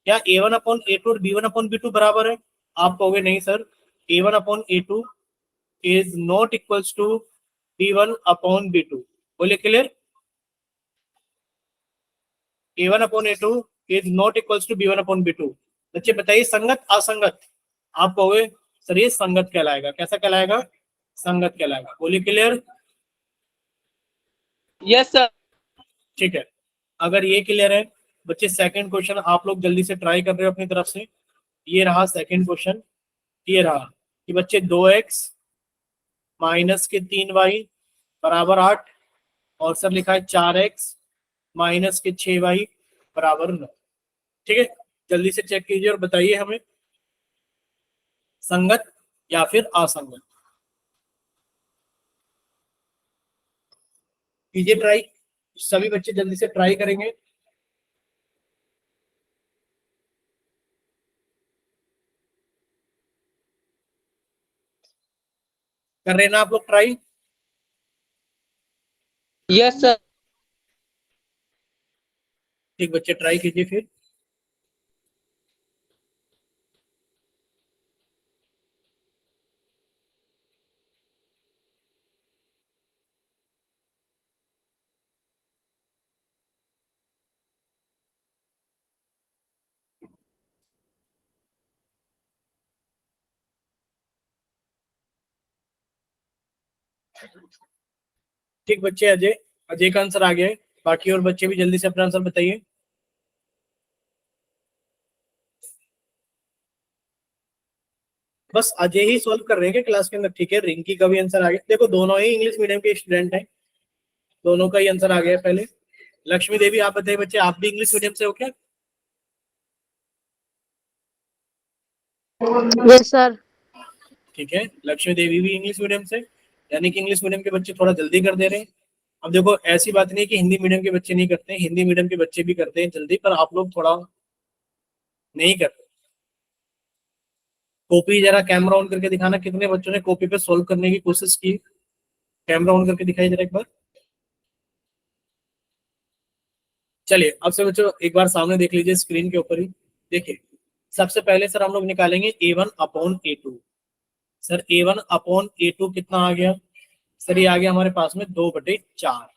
क्या a1/a2 और b1/b2 बराबर है, आप कहोगे नहीं sir, a1/a2 is not equals to b1/b2। बोलिए clear, a1/a2 is not equals to b1/b2। बच्चे बताइए संगत असंगत, आप कहोगे सर ये संगत कहलाएगा। कैसा कहलाएगा, संगत कहलाएगा। बोलिए क्लियर। Yes sir. ठीक है, अगर ये क्लियर है बच्चे, सेकंड क्वेश्चन आप लोग जल्दी से ट्राई कर रहे हो अपनी तरफ से। ये रहा सेकंड क्वेश्चन, ये रहा कि बच्चे 2x माइनस के 3y बराबर 8, और सर लिखा है 4x माइनस के 6y बराबर 9। ठीक है, जल्दी से चेक कीजिए और बताइए हमें संगत या फिर असंगत। कीजिए ट्राई, सभी बच्चे जल्दी से ट्राई करेंगे। कर रहे हैं ना आप लोग ट्राई। Yes sir. ठीक बच्चे ट्राई कीजिए फिर। ठीक बच्चे, अजय अजय का आंसर आ गया है, बाकी और बच्चे भी जल्दी से अपना आंसर बताइए। बस अजय ही सॉल्व कर रहे हैं क्या क्लास के अंदर। ठीक है, रिंकी का भी आंसर आ गया। देखो दोनों ही इंग्लिश मीडियम के स्टूडेंट हैं, दोनों का ही आंसर आ गया है पहले। लक्ष्मी देवी आप बताइए बच्चे, आप भी इंग्लिश मीडियम से हो क्या। Yes sir. ठीक है, लक्ष्मी देवी भी इंग्लिश मीडियम से, यानी कि इंग्लिश मीडियम के बच्चे थोड़ा जल्दी कर दे रहे हैं। अब देखो ऐसी बात नहीं है कि हिंदी मीडियम के बच्चे नहीं करते हैं, हिंदी मीडियम के बच्चे भी करते हैं जल्दी, पर आप लोग थोड़ा नहीं करते। कॉपी जरा कैमरा ऑन करके दिखाना, कितने बच्चों ने कॉपी पे सोल्व करने की कोशिश की, कैमरा ऑन करके दिखाइए जरा एक बार। चलिए अब से बच्चों एक बार सामने देख लीजिए स्क्रीन के ऊपर ही। देखिए सबसे पहले सर हम लोग निकालेंगे a1/a2। सर a1/a2 कितना आ गया, सर ये आ गया हमारे पास में 2/4,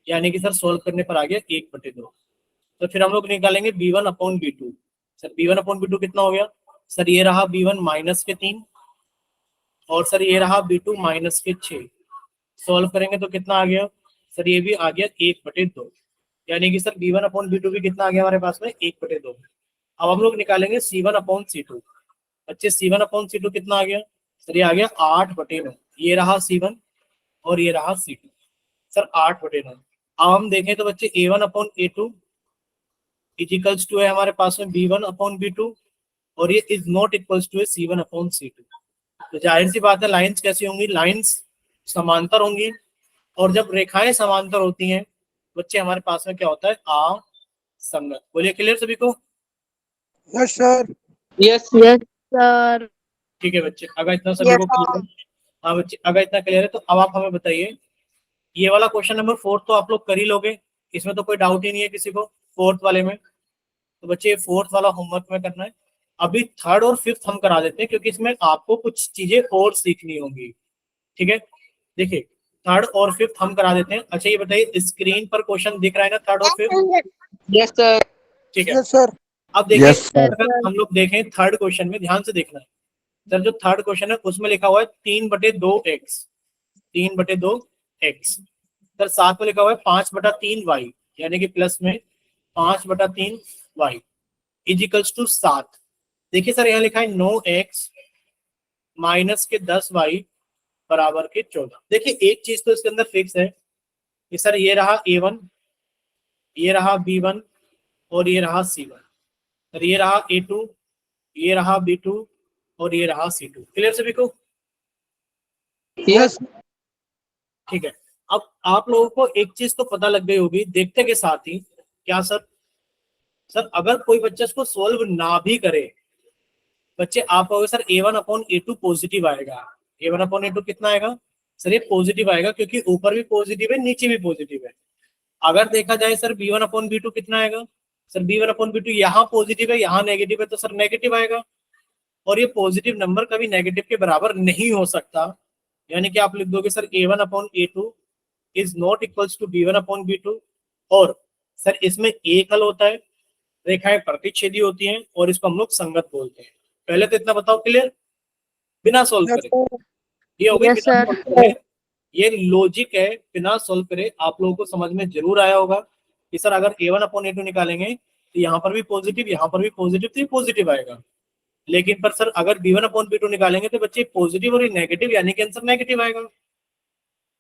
यानी कि सर सोल्व करने पर आ गया 1/2। तो फिर हम लोग निकालेंगे b1 upon b2। Sir b1 upon b2 कितना हो गया? सर ये रहा b1 -3 और सर ये रहा b2 -6। सॉल्व करेंगे तो कितना आ गया? सर ये भी आ गया 1/2, यानी कि सर b1 अपॉन b2 भी कितना आ गया हमारे पास में? 1/2। अब हम लोग निकालेंगे c1 अपॉन c2। बच्चे c1 अपॉन c2 कितना आ गया? सर ये आ गया 8/9। ये रहा c1 और ये रहा c2, सर 8/9। अब हम देखें तो बच्चे a1 upon a2 equals to है हमारे पास में b1 अपॉन b2 और ये इज नॉट इक्वल्स टू है c1 अपॉन c2। तो जाहिर सी बात है लाइंस कैसी होंगी? लाइंस समांतर होंगी, और जब रेखाएं समांतर होती हैं बच्चे हमारे पास में क्या होता है? असंगत। बोलिए क्लियर सभी को? Yes sir. Yes yes sir. ठीक है बच्चे, अगर इतना सभी को क्लियर है, हाँ बच्चे अगर इतना क्लियर है तो अब आप हमें बताइए, ये वाला क्वेश्चन नंबर 4 तो आप लोग कर ही लोगे, इसमें तो कोई डाउट ही नहीं है किसी को, 4th वाले में। तो बच्चे 4th वाला होमवर्क में करना है। अभी 3rd और 5th हम करा देते हैं, क्योंकि इसमें आपको कुछ चीजें और सीखनी होंगी। ठीक है, देखिए 3rd और 5th हम करा देते हैं। अच्छा ये बताइए, स्क्रीन पर क्वेश्चन दिख रहा है ना 3rd और 5th? Yes sir. ठीक है, यस सर। अब देखिए Yes, sir. अगर हम लोग देखें 3rd क्वेश्चन में, ध्यान से देखना है सर। जो 3rd क्वेश्चन है उसमें लिखा हुआ है 3/2x, 3/2x। सर साथ में लिखा हुआ है 5/3y, यानी कि प्लस में 5/3y इजिकल्स टू 7। देखिए सर यहाँ लिखा है 9x माइनस के 10y बराबर के 14। देखिए एक चीज तो इसके अंदर फिक्स है कि सर ये रहा a1, ये रहा b1 और ये रहा c1। सर ये रहा a2, ये रहा b2 और ये रहा c2। क्लियर सभी को? यस ठीक है, अब आप लोगों को एक चीज तो पता लग गई होगी देखते के साथ ही, क्या सर? सर अगर कोई बच्चा इसको सोल्व ना भी करे बच्चे, आप कहोगे sir a1 upon a2 positive आएगा। a1 अपॉन a2 कितना आएगा? सर ये पॉजिटिव आएगा, क्योंकि ऊपर भी पॉजिटिव है नीचे भी पॉजिटिव है। अगर देखा जाए सर b1 अपॉन b2 कितना आएगा? सर b1 अपॉन b2 यहाँ पॉजिटिव है यहाँ नेगेटिव है, तो सर नेगेटिव आएगा। और ये पॉजिटिव नंबर कभी नेगेटिव के बराबर नहीं हो सकता, यानी कि आप लिख दोगे sir a1 upon a2 is not equals to b1 upon b2। और सर इसमें एक हल होता है, रेखाएं प्रतिच्छेदी होती हैं और इसको हम लोग संगत बोलते हैं। पहले तो इतना बताओ क्लियर, बिना सोल्व Yes, करे? sir. ये हो गई Yes, बिना sir. सोल्व करे, ये लॉजिक है बिना सोल्व करे। आप लोगों को समझ में जरूर आया होगा कि सर अगर a1 अपॉन a2 निकालेंगे तो यहाँ पर भी पॉजिटिव यहाँ पर भी पॉजिटिव, तो ये पॉजिटिव आएगा। लेकिन पर सर अगर b1 अपॉन b2 निकालेंगे तो बच्चे पॉजिटिव और ये नेगेटिव, यानी कि आंसर नेगेटिव आएगा,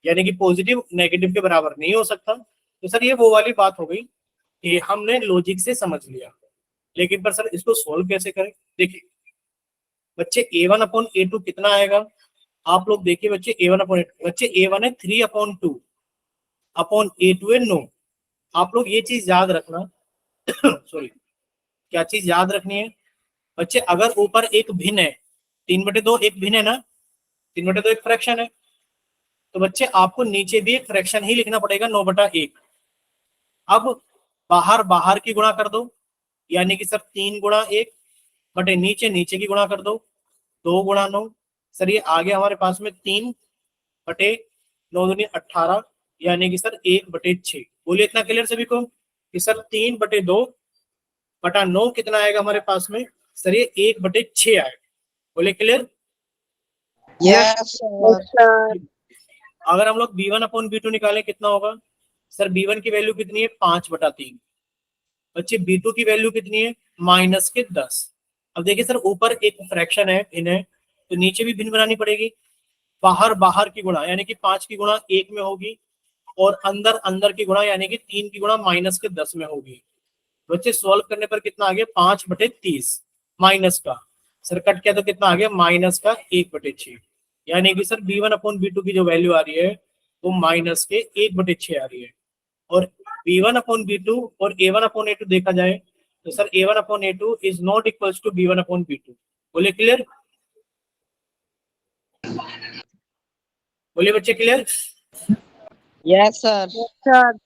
यानी कि पॉजिटिव नेगेटिव के बराबर नहीं हो सकता। तो सर ये वो वाली बात हो गई कि हमने लॉजिक से समझ लिया, लेकिन पर सर इसको सोल्व कैसे करें? देखिए बच्चे a1 अपॉन a2 कितना आएगा? आप लोग देखिए बच्चे a1 अपॉन a2, बच्चे a1 है 3/2 अपॉन a2 है 9। आप लोग ये चीज याद रखना सॉरी, क्या चीज याद रखनी है बच्चे? अगर ऊपर एक भिन्न है, 3/2 एक भिन्न है ना, 3/2 एक फ्रैक्शन है, तो बच्चे आपको नीचे भी एक फ्रैक्शन ही लिखना पड़ेगा 9/1। अब बाहर बाहर की गुणा कर दो, यानी कि सर 3 गुणा 1 बटे नीचे नीचे की गुणा कर दो, 2 गुणा 9। सर ये आ गया हमारे पास में 3/9 दूनी 18, यानी कि सर 1/6। बोलिए इतना क्लियर सभी को कि सर 3/2 बटा 9 कितना आएगा हमारे पास में? सर ये 1/6 आएगा। बोलिए क्लियर? Yes sir. अगर हम लोग b1 अपॉन b2 निकालें कितना होगा? सर b1 की वैल्यू कितनी है? 5/3। बच्चे b2 की वैल्यू कितनी है? -10। अब देखिए सर ऊपर एक फ्रैक्शन है भिन्न है, तो नीचे भी भिन्न बनानी पड़ेगी। बाहर बाहर की गुणा यानी कि 5 की गुणा 1 में होगी, और अंदर अंदर की गुणा यानी कि 3 की गुणा -10 में होगी। बच्चे सॉल्व करने पर कितना आ गया? 5/30 माइनस का, सर कट किया तो कितना आ गया? माइनस का 1/6, यानी कि सर b1 अपॉन b2 की जो वैल्यू आ रही है वो माइनस के 1/6 आ रही है। और b1 अपॉन b2 और a1 अपॉन a2 देखा जाए तो sir a1 upon a2 is not equals to b1 upon b2। बोलिए क्लियर? बोलिए बच्चे क्लियर? Yes sir.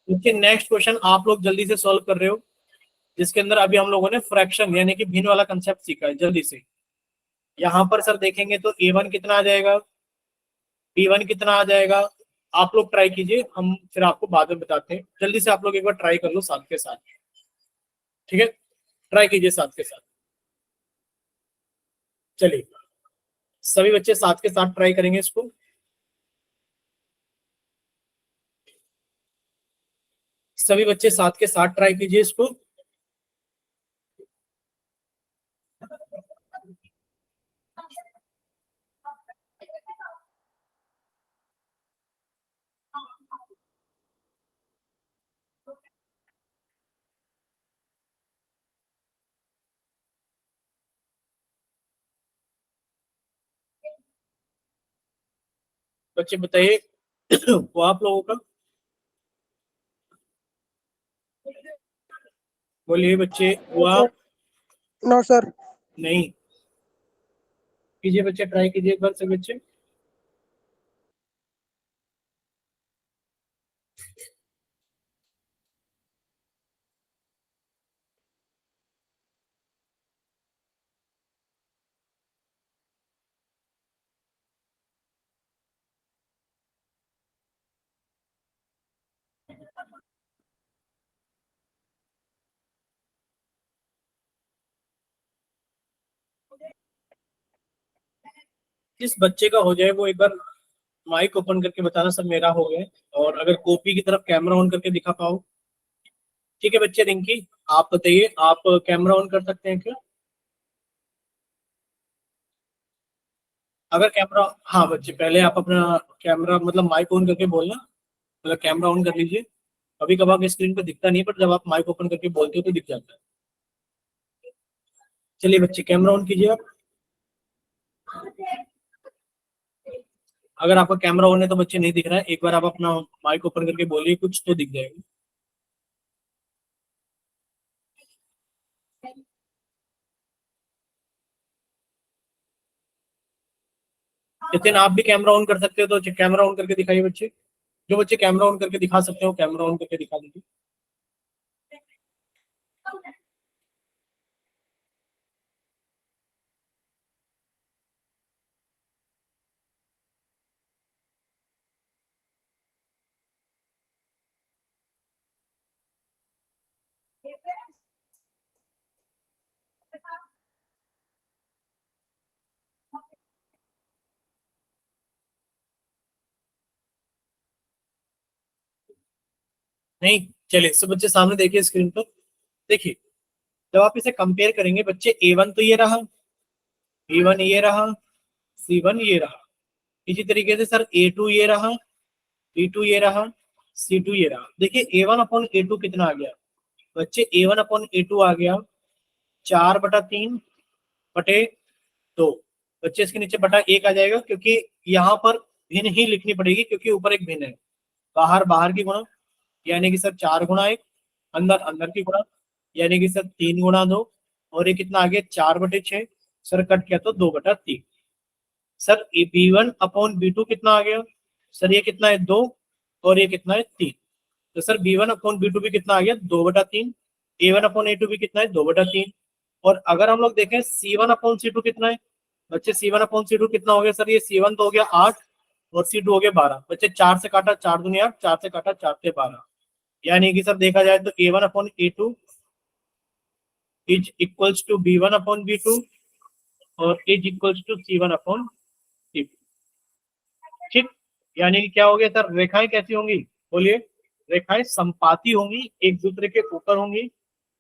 बच्चे नेक्स्ट क्वेश्चन आप लोग जल्दी से सॉल्व कर रहे हो, जिसके अंदर अभी हम लोगों ने फ्रैक्शन यानी कि भिन्न वाला कंसेप्ट सीखा है। जल्दी से यहाँ पर सर देखेंगे तो a1 कितना आ जाएगा, b1 कितना आ जाएगा आप लोग ट्राई कीजिए, हम फिर आपको बाद में बताते हैं। जल्दी से आप लोग एक बार ट्राई कर लो साथ के साथ, ठीक है? ट्राई कीजिए साथ के साथ। चलिए सभी बच्चे साथ के साथ ट्राई करेंगे इसको। सभी बच्चे साथ के साथ ट्राई कीजिए इसको। बच्चे बताइए वो आप लोगों का, बोलिए बच्चे हुआ? No sir. नहीं, कीजिए बच्चे, ट्राई कीजिए एक बार से बच्चे। जिस बच्चे का हो जाए वो एक बार माइक ओपन करके बताना सब मेरा हो गया, और अगर कॉपी की तरफ कैमरा ऑन करके दिखा पाओ। ठीक है बच्चे, रिंकी आप बताइए, आप कैमरा ऑन कर सकते हैं क्या? अगर कैमरा, हाँ बच्चे पहले आप अपना कैमरा मतलब माइक ऑन करके बोलना, मतलब कैमरा ऑन कर लीजिए। कभी कभार स्क्रीन पे दिखता नहीं, पर जब आप माइक ओपन करके बोलते हो तो दिख जाता है। चलिए बच्चे कैमरा ऑन कीजिए आप। अगर आपका कैमरा ऑन है तो बच्चे नहीं दिख रहा है, एक बार आप अपना माइक ओपन करके बोलिए, कुछ तो दिख जाएगा। नितिन आप भी कैमरा ऑन कर सकते हो तो कैमरा ऑन करके दिखाइए बच्चे। जो बच्चे कैमरा ऑन करके दिखा सकते हो कैमरा ऑन करके दिखा दीजिए। नहीं, चलिए सब बच्चे सामने देखिए स्क्रीन पर। देखिए जब आप इसे कंपेयर करेंगे बच्चे, A1 तो ये रहा, B1 ये रहा, C1 ये रहा। इसी तरीके से सर A2 ये रहा, B2 ये रहा, C2 ये रहा। देखिए A1 अपॉन A2 कितना आ गया बच्चे? A1 अपॉन A2 आ गया 4/3/2। बच्चे इसके नीचे बटा 1 आ जाएगा, क्योंकि यहाँ पर भिन्न ही लिखनी पड़ेगी क्योंकि ऊपर एक भिन्न है। बाहर बाहर की गुणा, यानी कि सर 4 गुणा 1, अंदर अंदर की गुणा, यानी कि सर 3 गुणा 2, और ये कितना आ गया 4/6। सर कट किया तो 2/3। सर B1 अपॉन B2 कितना आ गया? सर ये कितना है 2, और ये कितना है 3। तो सर B1 अपॉन B2 भी कितना आ गया 2/3। A1 अपॉन A2 भी कितना है 2/3। और अगर हम लोग देखें C1 अपॉन C2 कितना है बच्चे? C1 अपॉन C2 कितना हो गया सर? ये C1 तो हो गया 8 और C2 हो गया 12। बच्चे 4 से काटा 4 दूनी 8, 4 से काटा 4 से 12, यानी कि सर देखा जाए तो A1 upon A2 is equals to B1 upon B2 और is equals to C1 upon C2। ठीक, यानी कि क्या हो गया सर? रेखाएं कैसी होंगी बोलिए? रेखाएं संपाती होंगी, एक दूसरे के ऊपर होंगी।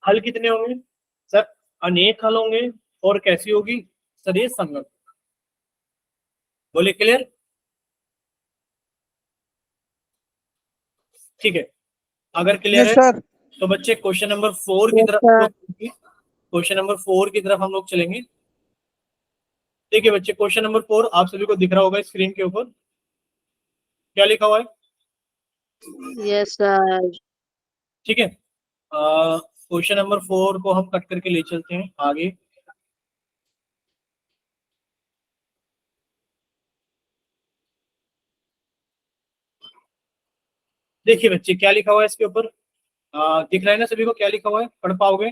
हल कितने होंगे सर? अनेक हल होंगे। और कैसी होगी सर? ये संगत। बोलिए क्लियर? ठीक है, अगर क्लियर यस है सर। तो बच्चे क्वेश्चन नंबर 4 की यस तरफ सर। क्वेश्चन नंबर 4 की तरफ हम लोग चलेंगे। देखिए बच्चे क्वेश्चन नंबर 4 आप सभी को दिख रहा होगा स्क्रीन के ऊपर, क्या लिखा हुआ है? Yes sir. ठीक है, क्वेश्चन नंबर 4 को हम कट करके ले चलते हैं आगे। देखिए बच्चे क्या लिखा हुआ है इसके ऊपर, दिख रहा है ना सभी को क्या लिखा हुआ है? पढ़ पाओगे?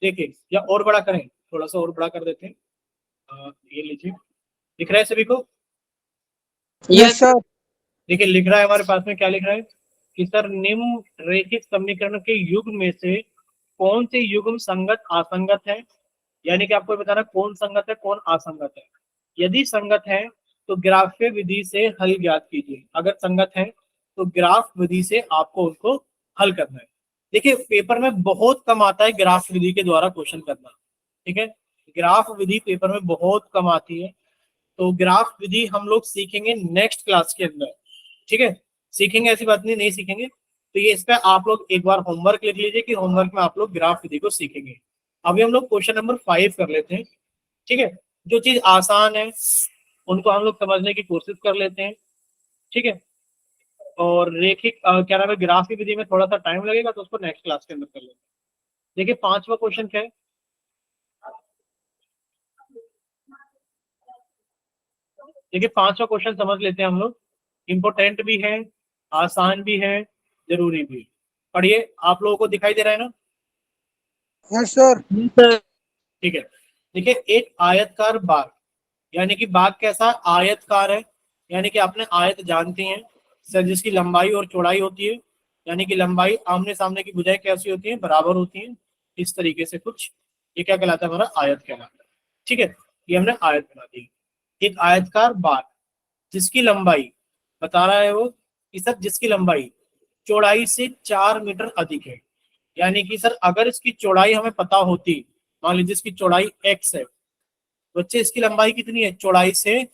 देखिए, या और बड़ा करें, थोड़ा सा और बड़ा कर देते हैं। ये लीजिए, दिख रहा है सभी को? Yes sir. देखिए लिख रहा है हमारे पास में, क्या लिख रहा है कि सर निम्न रैखिक समीकरण के युग्म में से कौन से युग्म संगत असंगत है, यानी कि आपको बताना कौन संगत है कौन असंगत है। यदि संगत है तो ग्राफ्य विधि से हल ज्ञात कीजिए, अगर संगत है तो ग्राफ विधि से आपको उनको हल करना है। देखिए पेपर में बहुत कम आता है ग्राफ विधि के द्वारा क्वेश्चन करना, ठीक है, ग्राफ विधि पेपर में बहुत कम आती है। तो ग्राफ विधि हम लोग सीखेंगे नेक्स्ट क्लास के अंदर, ठीक है, सीखेंगे, ऐसी बात नहीं सीखेंगे। तो ये इस पे आप लोग एक बार होमवर्क लिख लीजिए कि होमवर्क में आप लोग ग्राफ विधि को सीखेंगे। अभी हम लोग क्वेश्चन नंबर 5 कर लेते हैं, ठीक है, जो चीज आसान है उनको हम लोग समझने की कोशिश कर लेते हैं, ठीक है। और रेखिक क्या नाम है, ग्राफ की विधि में थोड़ा सा टाइम लगेगा तो उसको नेक्स्ट क्लास के अंदर कर लेंगे। देखिए 5वां क्वेश्चन क्या है, देखिए 5वां क्वेश्चन समझ लेते हैं हम लोग, इम्पोर्टेंट भी है, आसान भी है, जरूरी भी है। पढ़िए, आप लोगों को दिखाई दे रहा है ना? Yes sir. ठीक है, देखिए एक आयतकार बाग, यानी कि बाग कैसा आयतकार है, यानी कि आपने आयत जानते हैं सर, जिसकी लंबाई और चौड़ाई होती है, यानी कि लंबाई आमने सामने की भुजाएं कैसी होती है, बराबर होती है, इस तरीके से कुछ, ये क्या कहलाता है हमारा आयत कहलाता है, ठीक है। ये हमने आयत बना दी। एक आयतकार बाग जिसकी लंबाई बता रहा है वो कि सर जिसकी लंबाई चौड़ाई से 4 मीटर अधिक है, यानी कि सर अगर इसकी चौड़ाई हमें पता होती, मान लीजिए इसकी चौड़ाई x है, बच्चे इसकी लंबाई कितनी है, चौड़ाई से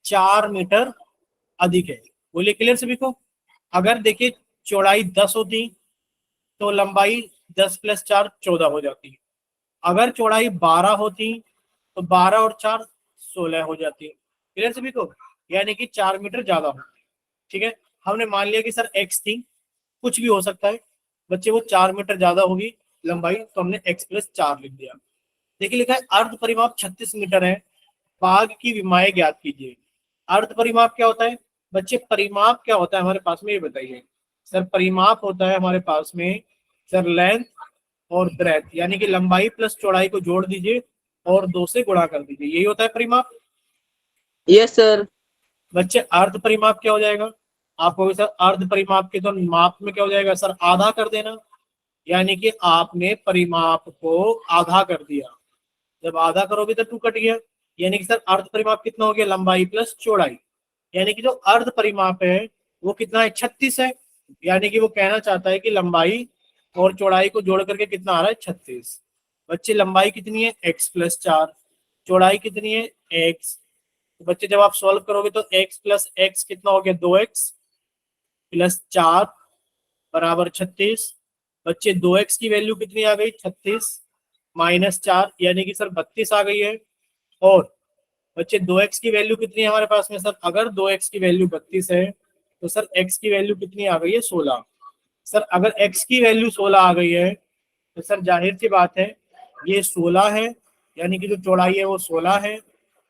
4 मीटर अधिक है। बोलिए क्लियर सभी को। अगर देखिए चौड़ाई 10 होती तो लंबाई 10 + 4 14 हो जाती, अगर चौड़ाई 12 होती तो 12 और 4 16 हो जाती। क्लियर सभी को, यानी कि 4 मीटर ज्यादा होती, ठीक है। हमने मान लिया कि सर x थी, कुछ भी हो सकता है बच्चे, वो 4 मीटर ज्यादा होगी लंबाई, तो हमने x + 4 लिख दिया। देखिए लिखा है अर्ध परिमाप 36 मीटर है, बाग की विमाएं ज्ञात कीजिए। अर्ध परिमाप क्या होता है बच्चे, परिमाप क्या होता है हमारे पास में, ये बताइए सर। परिमाप होता है हमारे पास में सर लेंथ और ब्रेथ, यानी कि लंबाई प्लस चौड़ाई को जोड़ दीजिए और 2 से गुणा कर दीजिए, यही होता है परिमाप। Yes sir. बच्चे अर्ध परिमाप क्या हो जाएगा, आपको सर अर्ध परिमाप के तो माप में क्या हो जाएगा सर, आधा कर देना, यानी कि आपने परिमाप को आधा कर दिया, जब आधा करोगे तो 2 कट गया, यानी कि सर अर्ध परिमाप कितना हो गया, लंबाई प्लस चौड़ाई, यानी कि जो अर्ध परिमाप है वो कितना है, 36 है, यानी कि वो कहना चाहता है कि लंबाई और चौड़ाई को जोड़ करके कितना आ रहा है, 36। बच्चे लंबाई कितनी है, x + 4, चौड़ाई कितनी है, x, तो बच्चे जब आप सॉल्व करोगे तो x + x कितना हो गया, 2x + 4 बराबर 36। बच्चे 2x की वैल्यू कितनी आ गई, 36 - 4, यानी कि सर 32 आ गई है। और बच्चे 2x की वैल्यू कितनी है हमारे पास में सर, अगर 2x की वैल्यू 32 है तो सर x की वैल्यू कितनी आ गई है, 16। सर अगर x की वैल्यू 16 आ गई है तो सर जाहिर सी बात है ये 16 है, यानी कि जो चौड़ाई है वो 16 है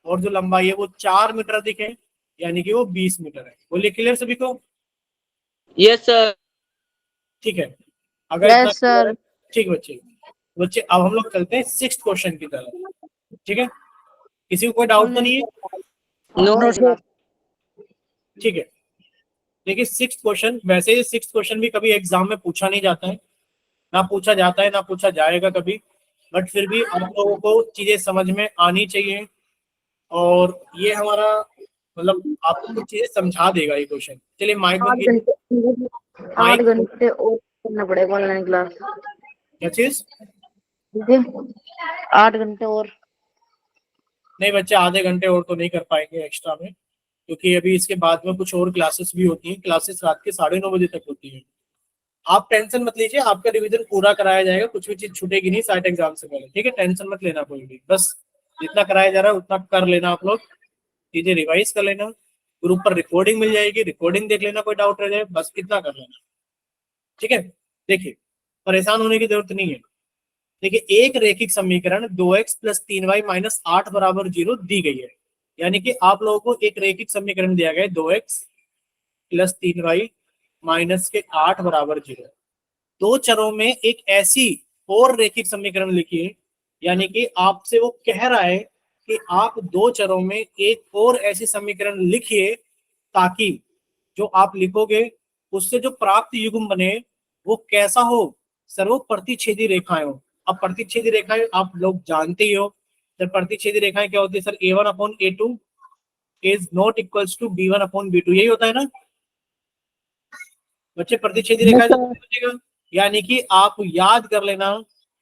और जो लंबाई है वो 4 मीटर अधिक है, यानी कि वो 20 मीटर है। बोलिए क्लियर सभी को। Yes sir. ठीक है, अगर इतना यस clear है, सर। ठीक बच्चे। बच्चे अब हम लोग चलते हैं 6th क्वेश्चन की तरफ, ठीक है, किसी को कोई डाउट तो नहीं है? No no sir. ठीक है, देखिए 6th क्वेश्चन, वैसे ही 6th क्वेश्चन भी कभी एग्जाम में पूछा नहीं जाता है, ना पूछा जाता है ना पूछा जाएगा कभी, बट फिर भी आप लोगों को चीजें समझ में आनी चाहिए, और ये हमारा मतलब आपको कुछ चीजें समझा देगा ये क्वेश्चन। चलिए माइक बंद कीजिए। 8 माइक घंटे और करना पड़ेगा ऑनलाइन क्लास। क्या चीज? 8 घंटे और। नहीं बच्चे आधे घंटे और तो नहीं कर पाएंगे एक्स्ट्रा में, क्योंकि अभी इसके बाद में कुछ और क्लासेस भी होती हैं, क्लासेस रात के 9:30 बजे तक होती हैं। आप टेंशन मत लीजिए, आपका रिवीजन पूरा कराया जाएगा, कुछ भी चीज छूटेगी नहीं साइट एग्जाम से पहले, ठीक है, टेंशन मत लेना कोई भी, बस जितना कराया जा रहा है उतना कर लेना, आप लोग चीजें रिवाइज कर लेना, ग्रुप पर रिकॉर्डिंग मिल जाएगी, रिकॉर्डिंग देख लेना, कोई डाउट रह जाए बस इतना कर लेना, ठीक है। देखिए परेशान होने की जरूरत नहीं है। देखिए एक रैखिक समीकरण 2x + 3y - 8 = 0 दी गई है, यानी कि आप लोगों को एक रैखिक समीकरण दिया गया है 2x + 3y - 8 = 0। दो चरों में एक ऐसी और रैखिक समीकरण लिखिए, यानी कि आपसे वो कह रहा है कि आप दो चरों में एक और ऐसी समीकरण लिखिए ताकि जो आप लिखोगे उससे जो प्राप्त युग्म बने वो कैसा हो सर, वो प्रतिच्छेदी रेखाएं हो। अब प्रतिच्छेदी रेखाएं आप लोग जानते ही हो सर, प्रतिच्छेदी रेखाएं क्या होती है sir, A1/A2 is not equals to B1/B2, यही होता है ना बच्चे, प्रतिच्छेदी रेखाएं तो बचेगा। यानी कि आप याद कर लेना,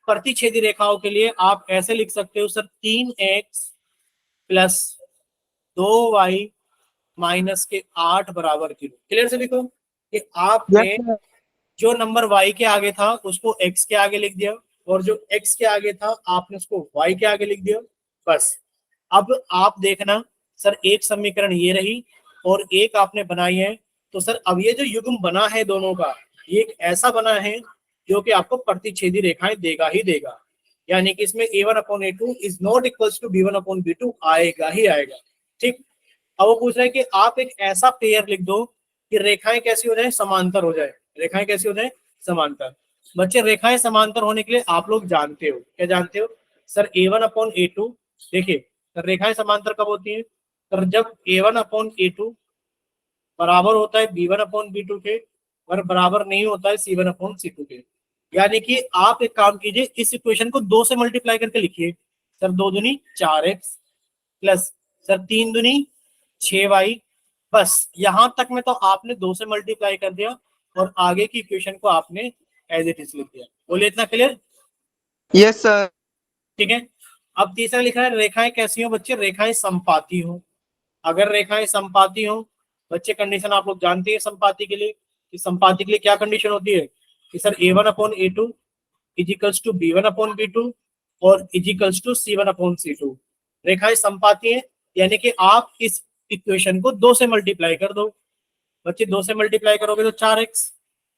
प्रतिच्छेदी रेखाओं के लिए आप ऐसे लिख सकते हो sir, 3x plus 2y minus के 8 बराबर 0। क्लियर से लिखो कि आपने जो नंबर y के आगे था उसको x के आगे लिख दिया, और जो x के आगे था आपने उसको y के आगे लिख दिया, बस। अब आप देखना सर, एक समीकरण ये रही और एक आपने बनाई है, तो सर अब ये जो युग्म बना है दोनों का, ये एक ऐसा बना है जो कि आपको प्रतिच्छेदी रेखाएं देगा ही देगा। यानी कि इसमें A1/A2 is not equals to B1/B2 आएगा ही आएगा। ठीक, अब वो पूछ रहा है कि आप एक ऐसा पेयर लिख दो कि रेखाएं कैसी हो जाए, समांतर हो जाए। रेखाएं कैसी हो जाए, समांतर। बच्चे रेखाएं समांतर होने के लिए आप लोग जानते हो, क्या जानते हो सर, A1/A2। देखिए रेखाएं समांतर कब होती है सर, जब A1/A2 बराबर होता है B1/B2 के, और बराबर नहीं होता है C1/C2 के। यानी कि आप एक काम कीजिए, इस इक्वेशन को 2 से मल्टीप्लाई करके लिखिए सर, 2 दूनी 4x प्लस सर 3 दूनी 6y। बस यहां तक में तो आपने 2 से मल्टीप्लाई कर दिया और आगे की इक्वेशन को आपने एज इट इज लिख दिया। बोलिए इतना क्लियर? Yes sir. ठीक है। अब तीसरा लिखा है रेखाएं कैसी हो बच्चे, रेखाएं संपाती हो। अगर रेखाएं संपाती हो बच्चे, कंडीशन आप लोग जानते हैं संपाती के लिए, कि संपाती के लिए क्या कंडीशन होती है कि sir A1/A2 equals to B1/B2 और इजिकल्स टू C1/C2। रेखाएं संपाती है यानी कि आप इस इक्वेशन को 2 से मल्टीप्लाई कर दो। बच्चे 2 से मल्टीप्लाई करोगे तो 4x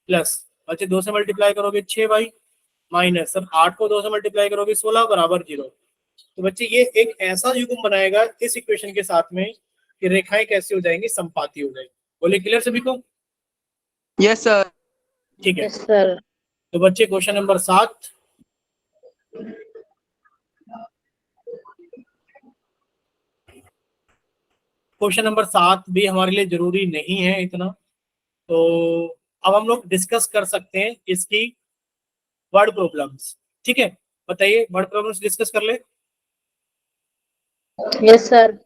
प्लस बच्चे 2 से मल्टीप्लाई करोगे 6y माइनस सर 8 को 2 से मल्टीप्लाई करोगे 16 बराबर 0। तो बच्चे ये एक ऐसा युग्म बनाएगा इस इक्वेशन के साथ में कि रेखाएं कैसी हो जाएंगी, संपाती हो जाएंगी। बोले क्लियर सभी को? Yes sir. ठीक है। Yes sir. तो बच्चे क्वेश्चन नंबर 7, क्वेश्चन नंबर 7 भी हमारे लिए जरूरी नहीं है इतना, तो अब हम लोग डिस्कस कर सकते हैं इसकी वर्ड प्रॉब्लम्स। ठीक है, बताइए वर्ड प्रॉब्लम्स डिस्कस कर ले। Yes sir.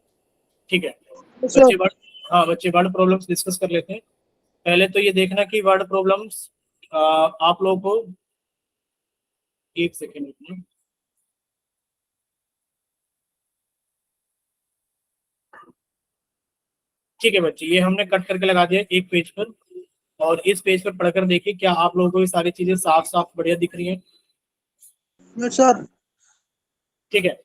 ठीक है बच्चे वर्ड, हाँ बच्चे वर्ड प्रॉब्लम्स डिस्कस कर लेते हैं। पहले तो ये देखना कि वर्ड प्रॉब्लम्स आप लोगों को, एक सेकेंड रुकिए। ठीक है बच्चे, ये हमने कट करके लगा दिया एक पेज पर, और इस पेज पर पढ़कर देखिए क्या आप लोगों को ये सारी चीजें साफ साफ बढ़िया दिख रही हैं? Yes sir. ठीक है,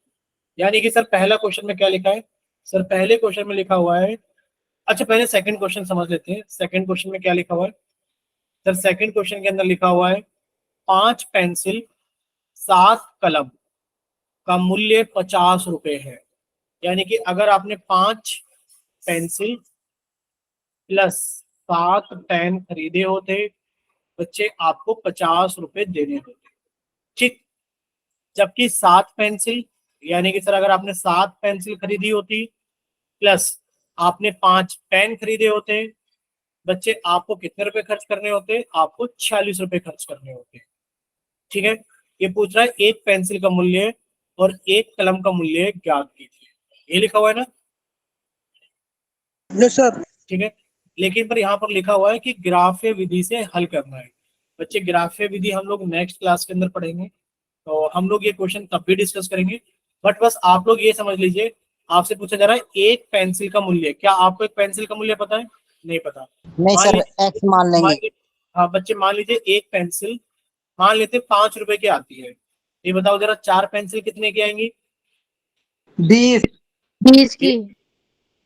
यानी कि सर पहला क्वेश्चन में क्या लिखा है सर, पहले क्वेश्चन में लिखा हुआ है, अच्छा पहले सेकंड क्वेश्चन समझ लेते हैं। सेकंड क्वेश्चन में क्या लिखा हुआ है सर, सेकंड क्वेश्चन के अंदर लिखा हुआ है 5 पेंसिल 7 कलम का मूल्य 50 रुपए है। यानी कि अगर आपने 5 पेंसिल प्लस 7 पेन खरीदे होते बच्चे, आपको 50 रुपए देने होते। ठीक, जबकि 7 पेंसिल, यानी कि सर अगर आपने 7 पेंसिल खरीदी होती प्लस आपने 5 पेन खरीदे होते बच्चे, आपको कितने रुपए खर्च करने होते? आपको 46 रुपए खर्च करने होते। ठीक है, ये पूछ रहा है एक पेंसिल का मूल्य और एक कलम का मूल्य ज्ञात कीजिए, ये लिखा हुआ है ना? Yes sir. ठीक है, लेकिन पर यहाँ पर लिखा हुआ है कि ग्राफ्य विधि से हल करना है। बच्चे ग्राफ्य विधि हम लोग नेक्स्ट क्लास के अंदर पढ़ेंगे, तो हम लोग ये क्वेश्चन तब भी डिस्कस करेंगे। बट बस आप लोग ये समझ लीजिए, आपसे पूछा जा रहा है एक पेंसिल का मूल्य। क्या आपको एक पेंसिल का मूल्य पता है? नहीं पता। नहीं मान सर, लीजिए, एक्स मान लेंगे। हाँ बच्चे मान लीजिए एक पेंसिल मान लेते 5 रुपए की आती है। ये बताओ जरा 4 पेंसिल कितने की आएंगी? 20। 20 की।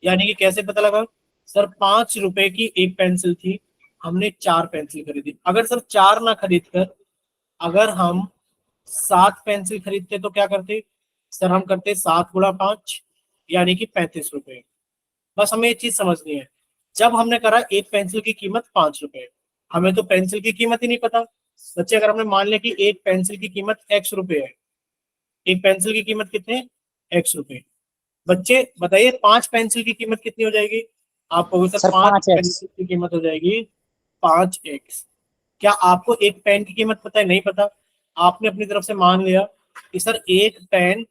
यानी कि कैसे पता लगा सर, 5 रुपए की एक पेंसिल थी, हमने 4 पेंसिल खरीदी। अगर सर 4 ना खरीद कर अगर हम 7 पेंसिल खरीदते तो क्या करते सर, हम करते 7 गुणा 5 यानी कि 35 रुपए। बस हमें ये चीज समझनी है, जब हमने करा एक पेंसिल की कीमत 5 रुपए, हमें तो पेंसिल की कीमत ही नहीं पता। बच्चे अगर हमने मान लिया कि एक पेंसिल की कीमत x रुपए है, एक पेंसिल की कीमत कितने? x रुपए। बच्चे बताइए 5 पेंसिल की कीमत कितनी हो जाएगी? आप कहोगे सर सर, 5 5x पेंसिल की कीमत हो जाएगी 5x। क्या आपको एक पेन की कीमत पता है? नहीं पता। आपने अपनी तरफ से मान लिया कि सर एक पेन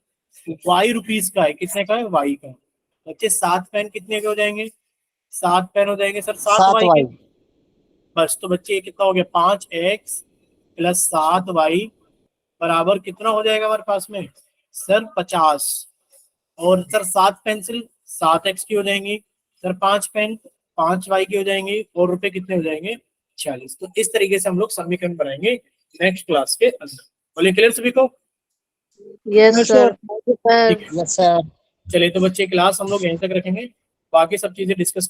y रुपीस का है। कितने का है? y का। बच्चे 7 पेन कितने के हो जाएंगे? 7 पेन हो जाएंगे सर 7y 7y के। बस, तो बच्चे ये कितना हो गया? 5x प्लस 7y बराबर कितना हो जाएगा हमारे पास में? सर 50। और सर 7 पेंसिल 7x की हो जाएंगी, सर 5 पेन 5y की हो जाएंगी, और रुपए कितने हो जाएंगे? 46। तो इस तरीके से हम लोग समीकरण बनाएंगे नेक्स्ट क्लास के अंदर। बोले क्लियर सभी को? Yes Yes, sir. sir. ठीक है, यस सर। चलिए तो बच्चे क्लास हम लोग यहीं तक रखेंगे, बाकी सब चीजें डिस्कस